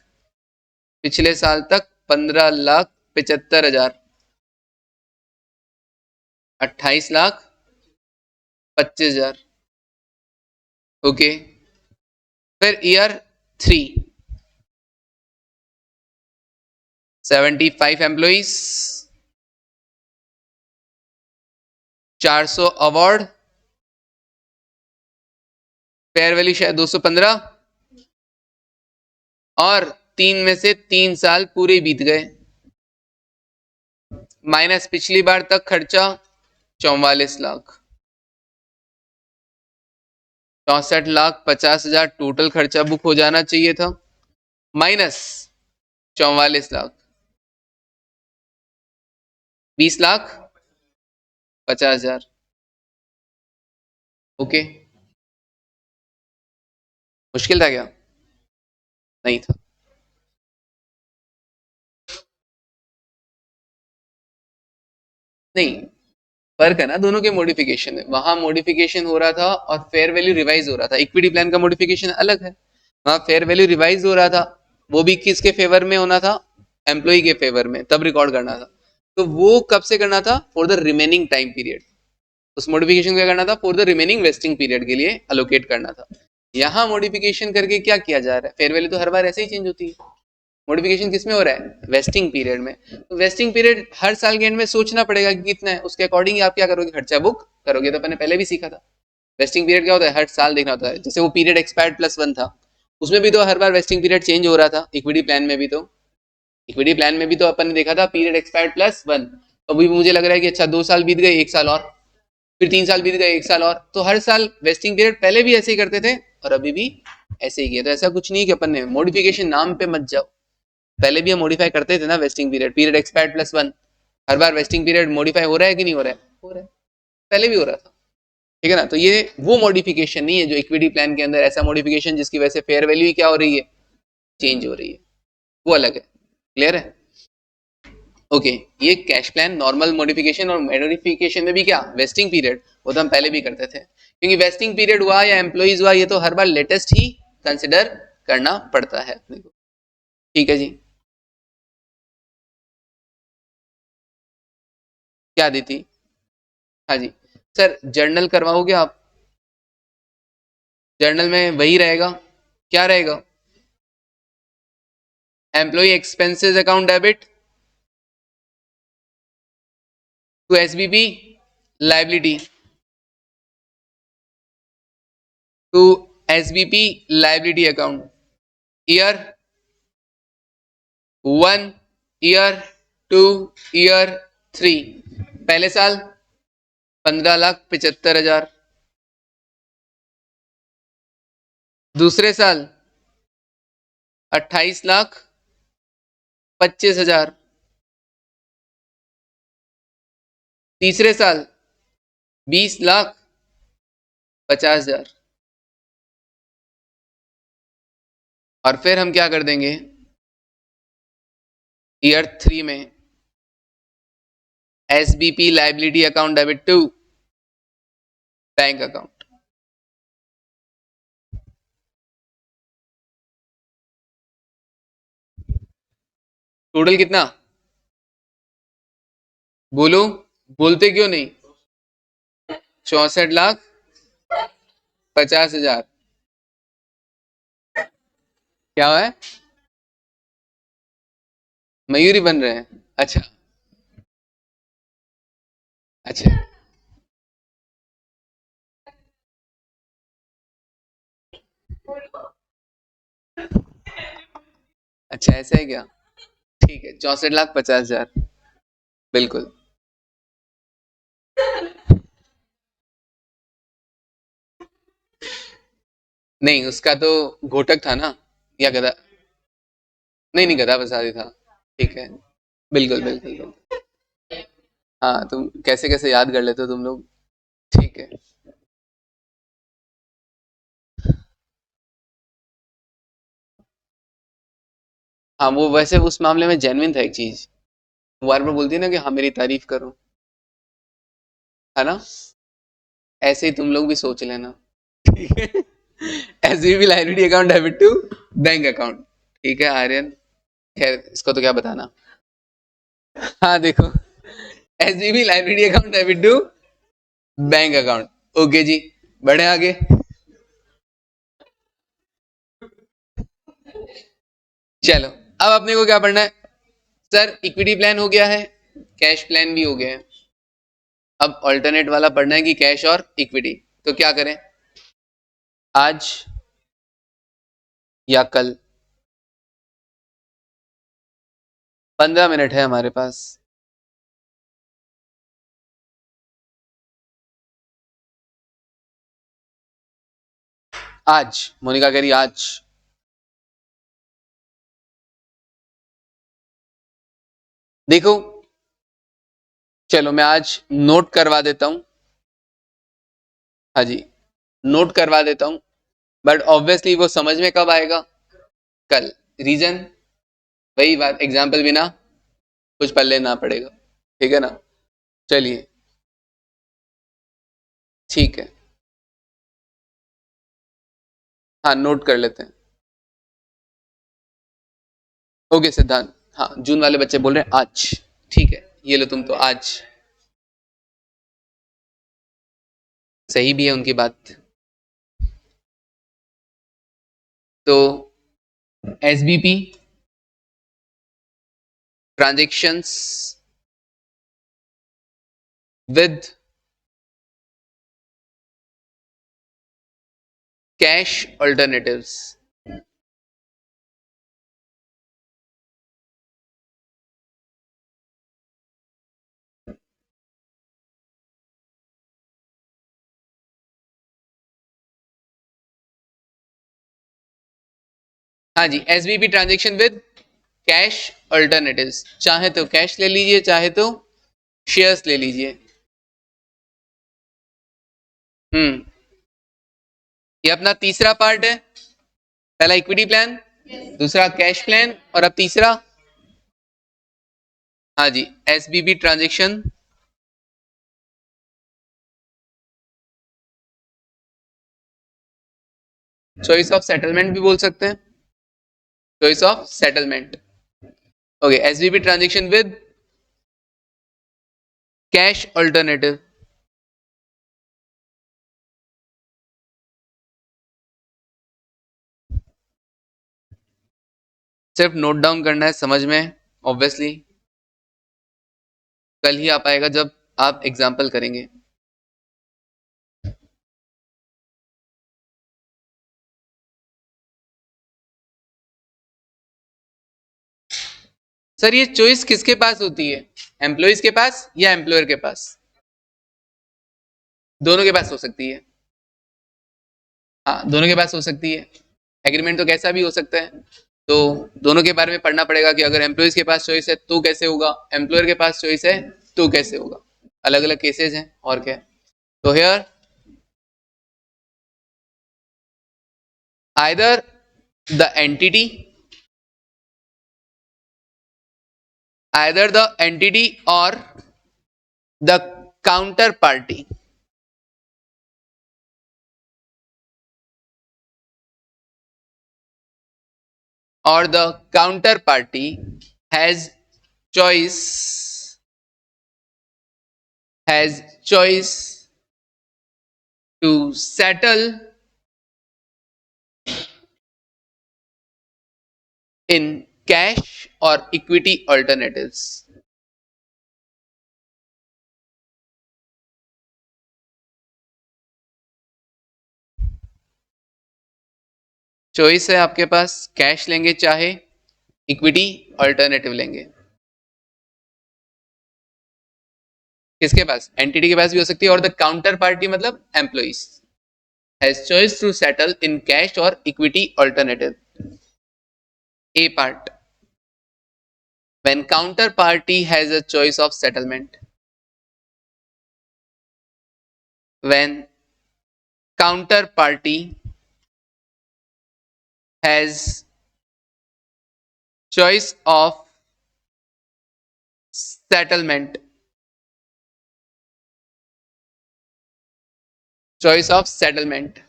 पिछले साल तक 15,75,000, 28,25,000। ओके, फिर year 3, 75 employees, 400 award, fair value शायद 215, और 3 में से 3 साल पूरे बीत गए, माइनस पिछली बार तक खर्चा 44 लाख, 64,50,000 टोटल खर्चा बुक हो जाना चाहिए था, माइनस 44 लाख, 20,50,000। ओके, मुश्किल था क्या? नहीं था। नहीं, फर्क है ना दोनों के मॉडिफिकेशन में। वहां मॉडिफिकेशन हो रहा था और फेयर वैल्यू रिवाइज हो रहा था। इक्विटी प्लान का मॉडिफिकेशन अलग है, वहां फेयर वैल्यू रिवाइज हो रहा था, वो भी किसके फेवर में होना था? एम्प्लॉय के फेवर में, तब रिकॉर्ड करना था। तो वो कब से करना था? For the remaining time period. उस मॉडिफिकेशन क्या करना था? For the remaining vesting period के लिए अलोकेट करना था। यहाँ मॉडिफिकेशन करके क्या किया जा रहा है? फेयर वैल्यू तो हर बार ऐसे ही चेंज होती है, मॉडिफिकेशन किसमें हो रहा है? वेस्टिंग पीरियड में। तो वेस्टिंग पीरियड हर साल के एंड में सोचना पड़ेगा कि कितना है, उसके अकॉर्डिंग आप क्या करोगे? खर्चा बुक करोगे। तो अपने पहले भी सीखा था, वेस्टिंग पीरियड क्या होता है? हर साल देखना होता है। जैसे वो पीरियड एक्सपायर्ड +1 था, उसमें भी तो हर बार वेस्टिंग पीरियड चेंज हो रहा था। इक्विटी प्लान में भी तो, इक्विटी प्लान में भी तो अपन ने देखा था पीरियड एक्सपायर्ड +1। अभी मुझे लग रहा है कि अच्छा 2 साल बीत गए, 1 साल और, फिर 3 साल बीत गए, 1 साल और। तो हर साल वेस्टिंग पीरियड पहले भी ऐसे ही करते थे और अभी भी ऐसे ही किया। तो ऐसा कुछ नहीं कि अपन ने मॉडिफिकेशन, नाम पे मत जाओ, पहले भी हम मॉडिफाई करते थे ना वेस्टिंग पीरियड, पीरियड एक्सपायर्ड +1। हर बार वेस्टिंग पीरियड मॉडिफाई हो रहा है कि नहीं हो रहा है? हो रहा है, पहले भी हो रहा था। ठीक है ना? तो ये वो मॉडिफिकेशन नहीं है जो इक्विटी प्लान के अंदर, ऐसा मॉडिफिकेशन जिसकी वजह से फेयर वैल्यू ही क्या हो रही है? चेंज हो रही है, वो अलग है। क्लियर है? ओके, ये कैश प्लान नॉर्मल मॉडिफिकेशन, और मॉडिफिकेशन में भी क्या? वेस्टिंग पीरियड, वो तो हम पहले भी करते थे। क्योंकि वेस्टिंग पीरियड हुआ या एम्प्लॉइज हुआ, ये तो हर बार लेटेस्ट ही कंसिडर करना पड़ता है अपने को। ठीक है जी, क्या दी थी? हाँ जी सर, जर्नल करवाओगे आप? जर्नल में वही रहेगा, क्या रहेगा? Employ expenses account debit to SBP liability, to SBP liability account, year 1, year 2, year 3। पहले साल 15,75,000, दूसरे साल 28,25,000, तीसरे साल 20,50,000। और फिर हम क्या कर देंगे? ईयर 3 में SBP liability account debit to bank account. Total कितना? बोलो, बोलते क्यों नहीं? 64,50,000। क्या है? मयूरी बन रहे हैं? अच्छा, अच्छा, अच्छा ऐसा है क्या? ठीक है, 64,50,000, बिल्कुल। नहीं, उसका तो घोटक था ना, या गधा? नहीं नहीं, गधा प्रसाद ही था। ठीक है, बिल्कुल बिल्कुल बिल्कुल। हाँ, तुम कैसे कैसे याद कर लेते हो तुम लोग। ठीक है। हाँ वो वैसे उस मामले में जेन्युइन था एक चीज, वो बार बार बोलती है ना कि हाँ मेरी तारीफ करो, है ना, ऐसे ही तुम लोग भी सोच लेना। ठीक है, SBB liability account debit to bank account. ठीक है आर्यन, खैर इसको तो क्या बताना। हाँ देखो, SBB liability account debit to bank account. Okay जी, बढ़े आगे। चलो, अब अपने को क्या पढ़ना है सर? इक्विटी प्लान हो गया है, कैश प्लान भी हो गया है, अब ऑल्टरनेट वाला पढ़ना है कि कैश और इक्विटी। तो क्या करें, आज या कल? 15 मिनट है हमारे पास। आज, मोनिका कह रही आज। देखो, चलो मैं आज नोट करवा देता हूं। हाँ जी, नोट करवा देता हूं, बट ऑब्वियसली वो समझ में कब आएगा? कल। रीजन, वही बात, एग्जाम्पल बिना कुछ पल्ले ना पड़ेगा। ठीक है ना, चलिए ठीक है। हाँ नोट कर लेते हैं। ओके सिद्धांत, हाँ जून वाले बच्चे बोल रहे हैं आज। ठीक है, ये लो तुम तो आज। सही भी है उनकी बात। तो SBP transactions with cash alternatives. हाँ जी, SBP transaction with cash alternatives, चाहे तो कैश ले लीजिए, चाहे तो शेयर्स ले लीजिए। हम्म, ये अपना तीसरा पार्ट है। पहला इक्विटी प्लान, दूसरा कैश प्लान, और अब तीसरा, हाँ जी, SBP transaction. Choice of settlement भी बोल सकते हैं, choice of settlement. Okay, SBP transaction with cash alternative. सिर्फ नोट डाउन करना है, समझ में ऑब्वियसली कल ही आ पाएगा जब आप एग्जाम्पल करेंगे। सर ये चॉइस किसके पास होती है, एम्प्लॉइज के पास या एम्प्लॉयर के पास? दोनों के पास हो सकती है। हाँ दोनों के पास हो सकती है, एग्रीमेंट तो कैसा भी हो सकता है। तो दोनों के बारे में पढ़ना पड़ेगा कि अगर एम्प्लॉइज के पास चॉइस है तो कैसे होगा, एम्प्लॉयर के पास चॉइस है तो कैसे होगा। अलग अलग केसेस हैं और क्या है। तो here either the entity, either the entity or the counterparty or the counterparty has choice to settle in cash or equity alternatives. Choice है आपके पास, कैश लेंगे चाहे इक्विटी अल्टरनेटिव लेंगे। किसके पास? एंटिटी के पास भी हो सकती है, और द काउंटर पार्टी मतलब employees has choice to settle in cash और equity alternative. A part, when counterparty has a choice of settlement, when counterparty has choice of settlement, choice of settlement.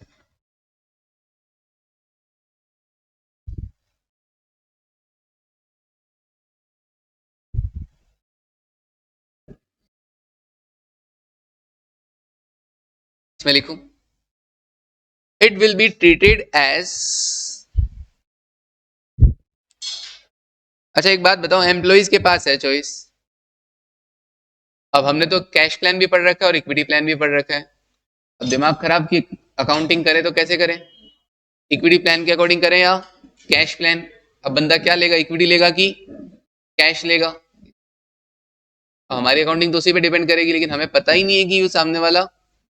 इसमें लिखूं, it will be treated as, अच्छा एक बात बताओ, एम्प्लॉइज के पास है चॉइस। अब हमने तो कैश प्लान भी पढ़ रखा है और इक्विटी प्लान भी पढ़ रखा है। अब दिमाग खराब की अकाउंटिंग करें तो कैसे करें, इक्विटी प्लान के अकॉर्डिंग करें या कैश प्लान। अब बंदा क्या लेगा, इक्विटी लेगा कि कैश लेगा। अब हमारी अकाउंटिंग तो उसी पे डिपेंड करेगी, लेकिन हमें पता ही नहीं है कि वो सामने वाला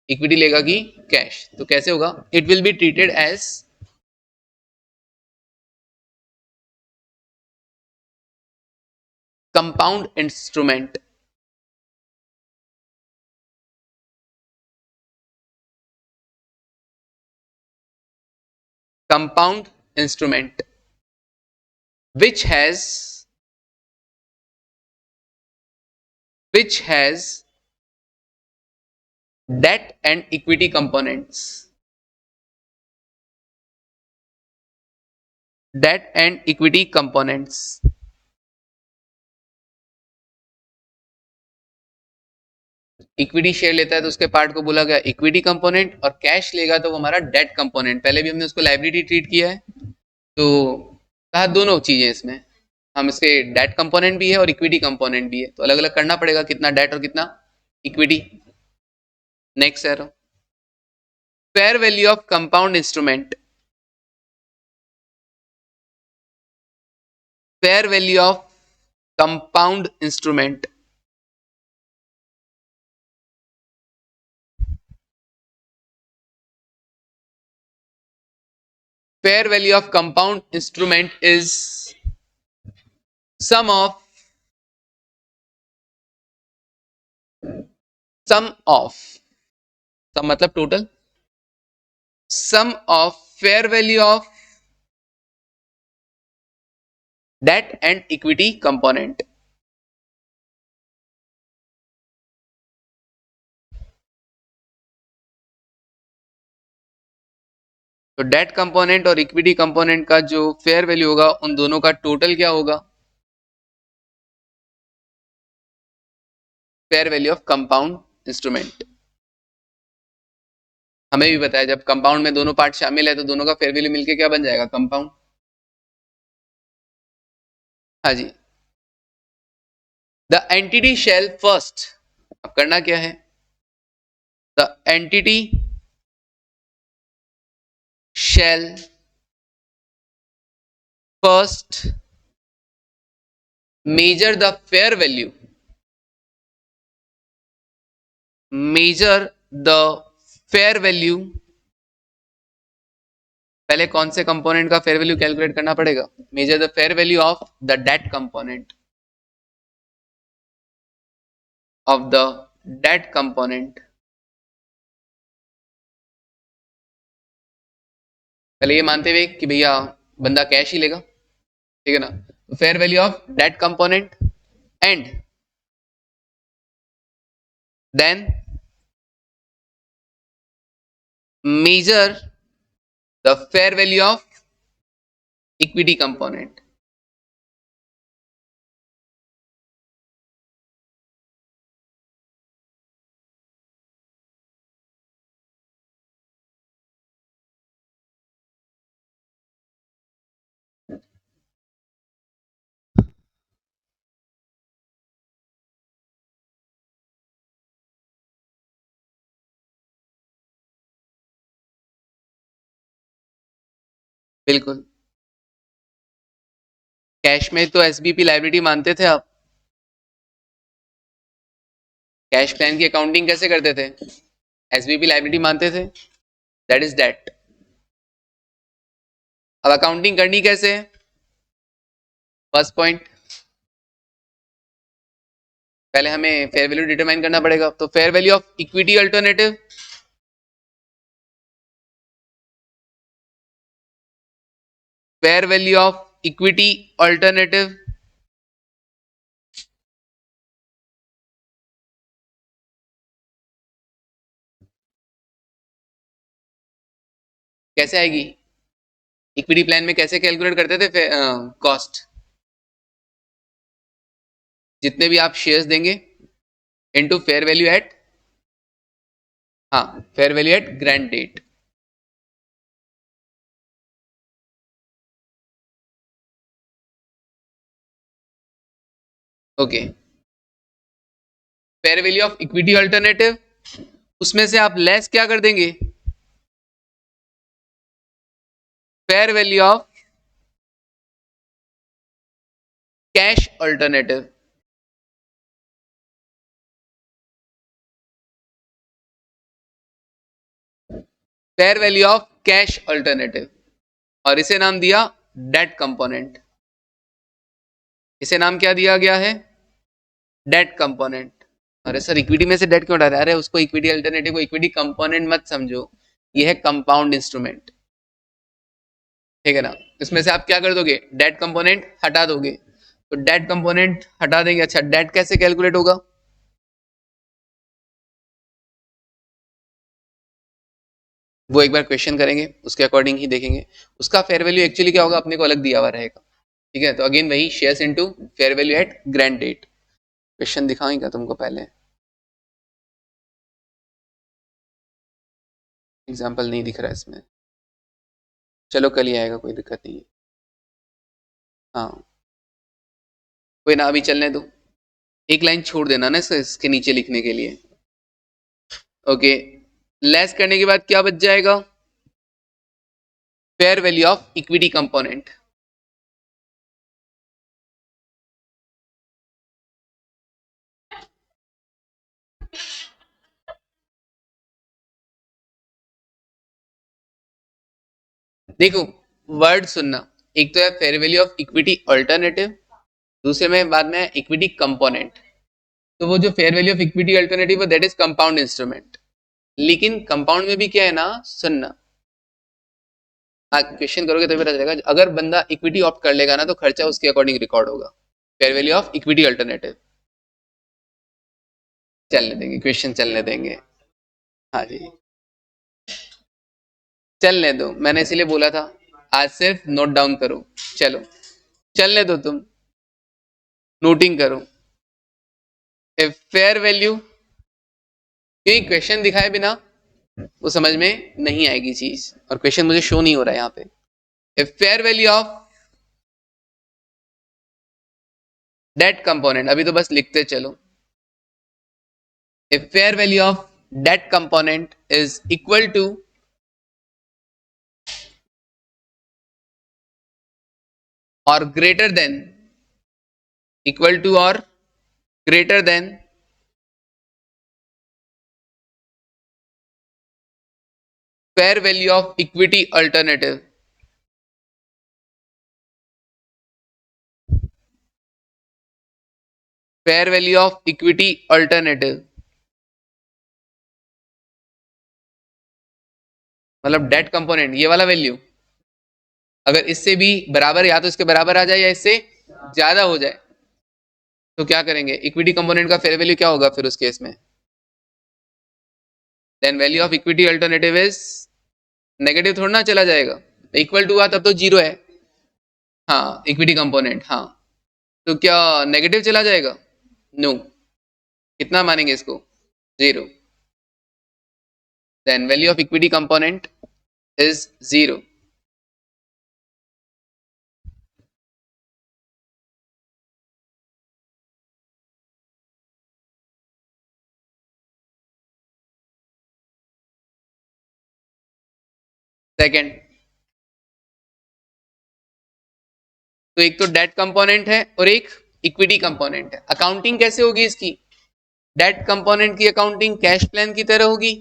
इक्विटी लेगा कि कैश। तो कैसे होगा, it will be treated as compound instrument, compound instrument which has debt and equity components, debt and equity components. Equity share लेता है तो उसके पार्ट को बोला गया इक्विटी कंपोनेंट, और कैश लेगा तो वो हमारा डेट कंपोनेंट। पहले भी हमने उसको लाइबिलिटी ट्रीट किया है, तो कहा दोनों चीजें इसमें, हम इसके डेट कंपोनेंट भी है और इक्विटी कंपोनेंट भी है, तो अलग अलग करना पड़ेगा कितना डेट और कितना इक्विटी। नेक्स्ट है fair value of compound instrument, fair value of compound instrument, fair value of compound instrument is sum of sum मतलब total, sum of fair value of debt and equity component. तो डेट कंपोनेंट और इक्विटी कंपोनेंट का जो फेयर वैल्यू होगा उन दोनों का टोटल क्या होगा, fair value of compound instrument. हमें भी बताया जब कंपाउंड में दोनों पार्ट शामिल है तो दोनों का फेयर वैल्यू मिलके क्या बन जाएगा, कंपाउंड। हाँ जी, द एंटिटी शैल फर्स्ट, अब करना क्या है, the entity shall first measure the fair value, measure the fair value, पहले कौन से कंपोनेंट का फेयर वैल्यू कैलकुलेट करना पड़ेगा, measure the fair value of the debt component, of the debt component. पहले ये मानते हुए कि भैया बंदा कैश ही लेगा, ठीक है ना, तो fair value of debt component and then measure the fair value of equity component. बिल्कुल, कैश में तो एसबीपी लायबिलिटी मानते थे आप, कैश प्लान की अकाउंटिंग कैसे करते थे, एसबीपी लायबिलिटी मानते थे, दैट इज डेट। अब अकाउंटिंग करनी कैसे है, फर्स्ट पॉइंट, पहले हमें फेयर वैल्यू डिटरमाइन करना पड़ेगा, तो fair value of equity alternative, fair value of equity alternative, कैसे आएगी? इक्विटी प्लान में कैसे कैलकुलेट करते थे कॉस्ट? जितने भी आप शेयर्स देंगे इनटू फेयर वैल्यू एट, हाँ, fair value at grant date. Okay, fair value of equity alternative, उसमें से आप लेस क्या कर देंगे? Fair value of cash alternative. Fair value of cash alternative, और इसे नाम दिया डेट कंपोनेंट। इसे नाम क्या दिया गया है? Debt component. अरे सर इक्विटी में से डेट क्यों हटा रहे हैं? अरे उसको इक्विटी अल्टरनेटिव को इक्विटी कंपोनेंट मत समझो, ये है कंपाउंड इंस्ट्रूमेंट, ठीक है ना? इसमें से आप क्या कर दोगे? डेट कंपोनेंट हटा दोगे। तो डेट कंपोनेंट हटा देंगे। अच्छा, डेट कैसे कैलकुलेट होगा? वो एक बार क्वेश्चन करेंगे, उसके अकॉर्डिंग ही देखेंगे। उसका फेयर वैल्यू एक्चुअली क्या होगा अपने को अलग दिया हुआ रहेगा, ठीक है? तो अगेन वही shares into fair value at grant date. Question दिखाएंगे तुमको पहले, एग्जाम्पल नहीं दिख रहा है इसमें, चलो कल ही आएगा, कोई दिक्कत नहीं है। हाँ, कोई ना, अभी चलने दो, एक लाइन छोड़ देना ना इसके नीचे लिखने के लिए। ओके, लेस करने के बाद क्या बच जाएगा? Fair value of equity component. देखो, वर्ड सुनना, एक तो है fair value of equity alternative, दूसरे में बाद में इक्विटी कंपोनेंट। तो वो जो fair value of equity alternative that is compound instrument. लेकिन कंपाउंड में भी क्या है ना, सुनना, क्वेश्चन करोगे तो पता चलेगा। अगर बंदा इक्विटी ऑप्ट कर लेगा ना तो खर्चा उसके अकॉर्डिंग रिकॉर्ड होगा। Fair value of equity alternative चलने देंगे, क्वेश्चन चलने देंगे। हाँ जी, चलने दो, मैंने इसीलिए बोला था आज सिर्फ नोट डाउन करो। चलो चलने दो, तुम नोटिंग करो। ए फेयर वैल्यू, क्योंकि क्वेश्चन दिखाए बिना वो समझ में नहीं आएगी चीज, और क्वेश्चन मुझे शो नहीं हो रहा है यहाँ पे। A fair value of debt component, अभी तो बस लिखते चलो। A fair value of debt component is equal to और ग्रेटर देन, इक्वल टू और greater than fair value of equity alternative. Fair value of equity alternative मतलब डेट कंपोनेंट, ये वाला वैल्यू अगर इससे भी बराबर, या तो इसके बराबर आ जाए या इससे ज्यादा हो जाए, तो क्या करेंगे? इक्विटी कंपोनेंट का फेयर वैल्यू क्या होगा फिर उस केस में? Then value of equity alternative is negative, थोड़ा ना चला जाएगा, इक्वल टू हुआ तब तो जीरो है। हाँ, इक्विटी कंपोनेंट, हाँ, तो क्या नेगेटिव चला जाएगा? नो, कितना मानेंगे इसको? Zero. Then value of equity component is zero. Second, तो एक तो डेट कंपोनेंट है और एक इक्विटी कंपोनेंट है। अकाउंटिंग कैसे होगी इसकी? डेट कंपोनेंट की अकाउंटिंग कैश प्लान की तरह होगी,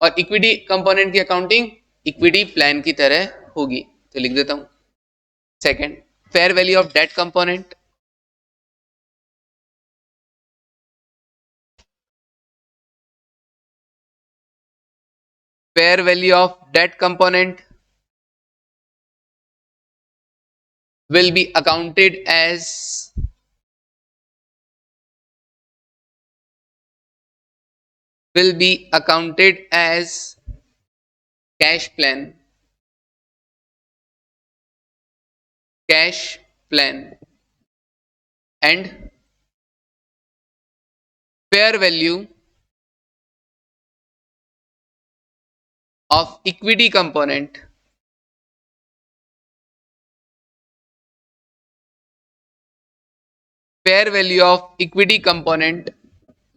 और इक्विटी कंपोनेंट की अकाउंटिंग इक्विटी प्लान की तरह होगी। तो लिख देता हूं, second, fair value of debt component fair value of debt component will be accounted as cash plan and fair value of equity component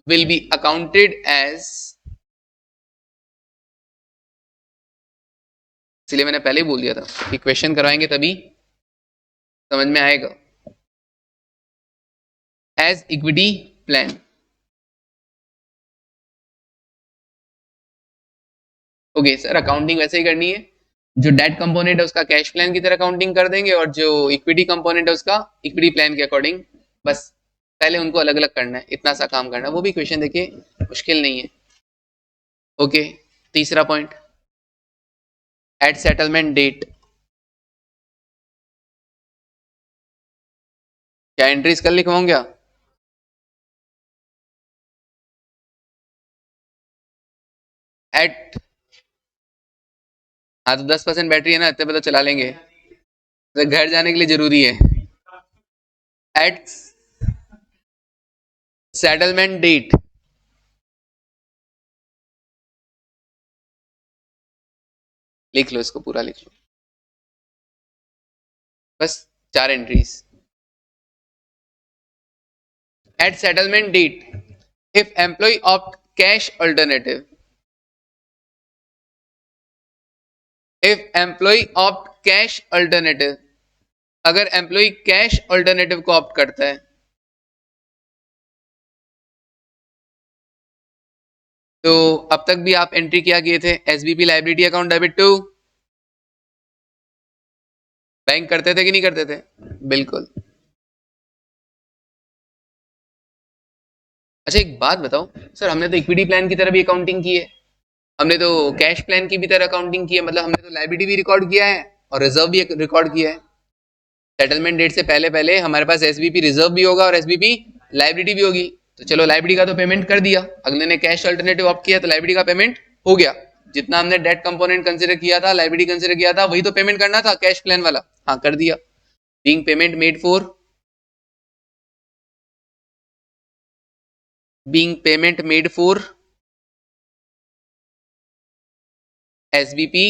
will be accounted as, इसलिए मैंने पहले ही बोल दिया था कि क्वेश्चन करवाएंगे तभी समझ में आएगा, as equity plan. Okay sir, accounting वैसे ही करनी है, जो डेट कंपोनेंट है उसका कैश प्लान की तरह अकाउंटिंग कर देंगे और जो इक्विटी कंपोनेंट है उसका इक्विटी प्लान के अकॉर्डिंग, बस पहले उनको अलग अलग करना है, इतना सा काम करना है, वो भी क्वेश्चन देखिए मुश्किल नहीं है। ओके, तीसरा पॉइंट, एट सेटलमेंट डेट, क्या एंट्रीज कल लिखवाऊं क्या? एट, हाँ तो 10% बैटरी है ना, इतने पे तो चला लेंगे, तो घर जाने के लिए जरूरी है। एट सेटलमेंट डेट, लिख लो इसको, पूरा लिख लो, बस 4 entries. At settlement date, if employee opt cash alternative, अगर एम्प्लॉय कैश अल्टरनेटिव को ऑप्ट करता है तो अब तक भी आप एंट्री क्या किए थे, SBP liability account debit to bank करते थे कि नहीं करते थे? बिल्कुल। अच्छा एक बात बताओ सर, हमने तो इक्विटी प्लान की तरह भी अकाउंटिंग की है, हमने तो कैश प्लान की भी तरह अकाउंटिंग की है, मतलब हमने तो लायबिलिटी भी रिकॉर्ड किया है और रिजर्व भी रिकॉर्ड किया है। सेटलमेंट डेट से पहले पहले हमारे पास एसबीपी रिजर्व भी होगा और एसबीपी लायबिलिटी भी होगी, तो चलो लायबिलिटी का तो पेमेंट कर दिया, अगले ने कैश अल्टरनेटिव ऑप्ट किया तो लायबिलिटी का पेमेंट हो गया, जितना हमने डेट कंपोनेंट कंसीडर किया था, लायबिलिटी कंसीडर किया था, वही तो पेमेंट करना था कैश प्लान वाला, हाँ कर दिया। Being payment made for SBP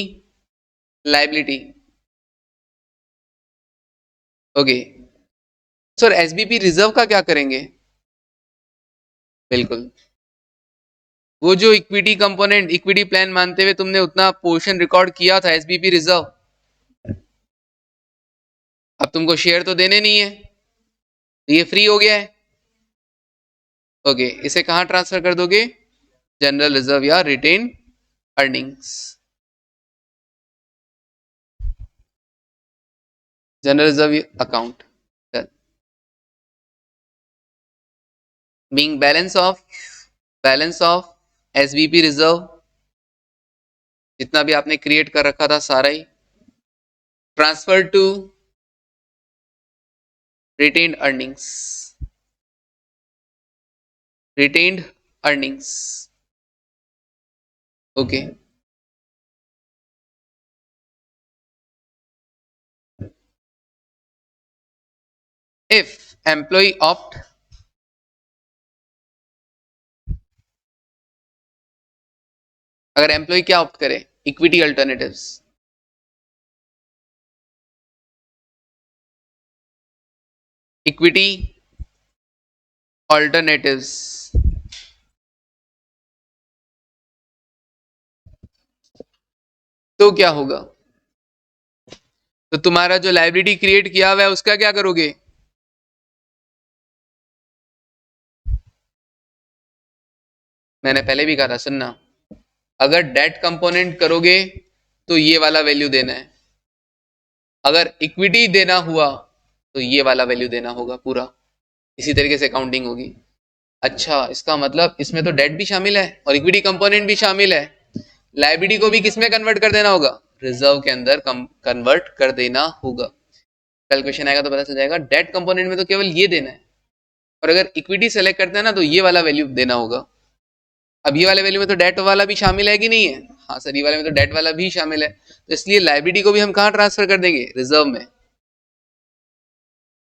liability. Okay sir, SBP reserve का क्या करेंगे? बिल्कुल, वो जो इक्विटी कंपोनेंट इक्विटी प्लान मानते हुए तुमने उतना पोर्शन रिकॉर्ड किया था एसबीपी रिजर्व, अब तुमको शेयर तो देने नहीं है, ये फ्री हो गया है। ओके, इसे कहां ट्रांसफर कर दोगे? जनरल रिजर्व या retain earnings, general reserve account, being balance of SBP reserve, जितना भी आपने क्रिएट कर रखा था सारा ही, transfer to retained earnings, okay, if employee opt अगर एम्प्लॉय क्या ऑप्ट करे? इक्विटी अल्टरनेटिव्स, इक्विटी अल्टरनेटिव्स, तो क्या होगा? तो तुम्हारा जो लायबिलिटी क्रिएट किया हुआ है उसका क्या करोगे? मैंने पहले भी कहा था, सुनना, अगर डेट कंपोनेंट करोगे तो ये वाला वैल्यू देना है, अगर इक्विटी देना हुआ तो ये वाला वैल्यू देना होगा, पूरा इसी तरीके से काउंटिंग होगी। अच्छा, इसका मतलब इसमें तो डेट भी शामिल है और इक्विटी कंपोनेंट भी शामिल है, लायबिलिटी को भी किसमें कन्वर्ट कर देना होगा? रिजर्व के अंदर कन्वर्ट कर देना होगा। कल क्वेश्चन आएगा तो पता चल जाएगा। डेट कंपोनेंट में तो केवल ये देना है, और अगर इक्विटी सेलेक्ट करते हैं ना तो ये वाला वैल्यू देना होगा। अब ये वाले वैल्यू में तो डेट वाला भी शामिल है कि नहीं है? हाँ सर, ये वाले में तो डेट वाला भी शामिल है, तो इसलिए लाइबिलिटी को भी हम कहाँ ट्रांसफर कर देंगे? रिजर्व में।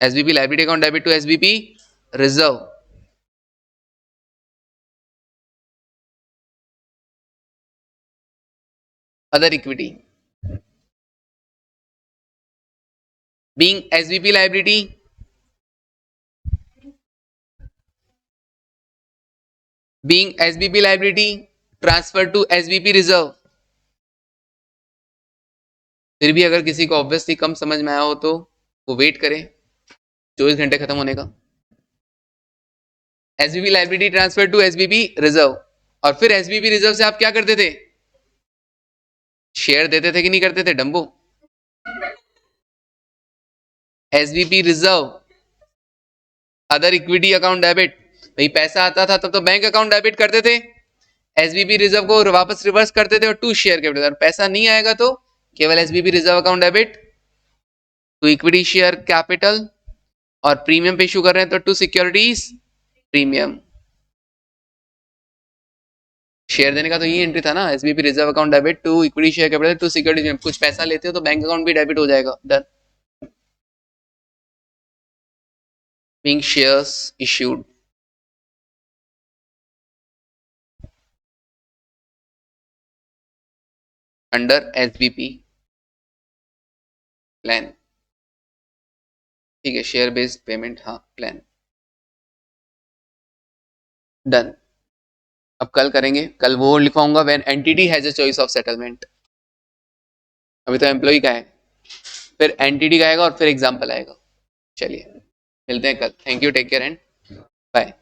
SBP liability account debit to SBP reserve. Other equity being SVP liability, being SVP liability transferred to SVP reserve। फिर भी अगर किसी को ऑब्वियसली कम समझ में आया हो तो वो वेट करे 24 घंटे खत्म होने का। SVP liability transfer to SVP reserve, और फिर SVP रिजर्व से आप क्या करते थे? शेयर देते थे कि नहीं करते थे डंबो? SVP reserve other equity account debit, भाई पैसा आता था तब तो बैंक अकाउंट डेबिट करते थे, एसबीपी रिजर्व को वापस रिवर्स करते थे और टू शेयर कैपिटल। पैसा नहीं आएगा तो केवल SBP reserve account debit to equity share capital, और प्रीमियम पे इशू कर रहे हैं तो टू सिक्योरिटीज प्रीमियम। शेयर देने का तो ये एंट्री था ना, SBP reserve account debit to equity share capital to securities. कुछ पैसा लेते हो तो बैंक अकाउंट भी डेबिट हो जाएगा। Done. Being shares issued under SBP plan. ठीक है, शेयर बेस्ड पेमेंट, हाँ प्लान। डन। अब कल करेंगे, कल वो लिखवाऊंगा when entity has a choice of settlement. अभी तो एम्प्लॉय का है, फिर एंटिटी का आएगा और फिर एग्जाम्पल आएगा। चलिए मिलते हैं कल। Thank you, take care and bye.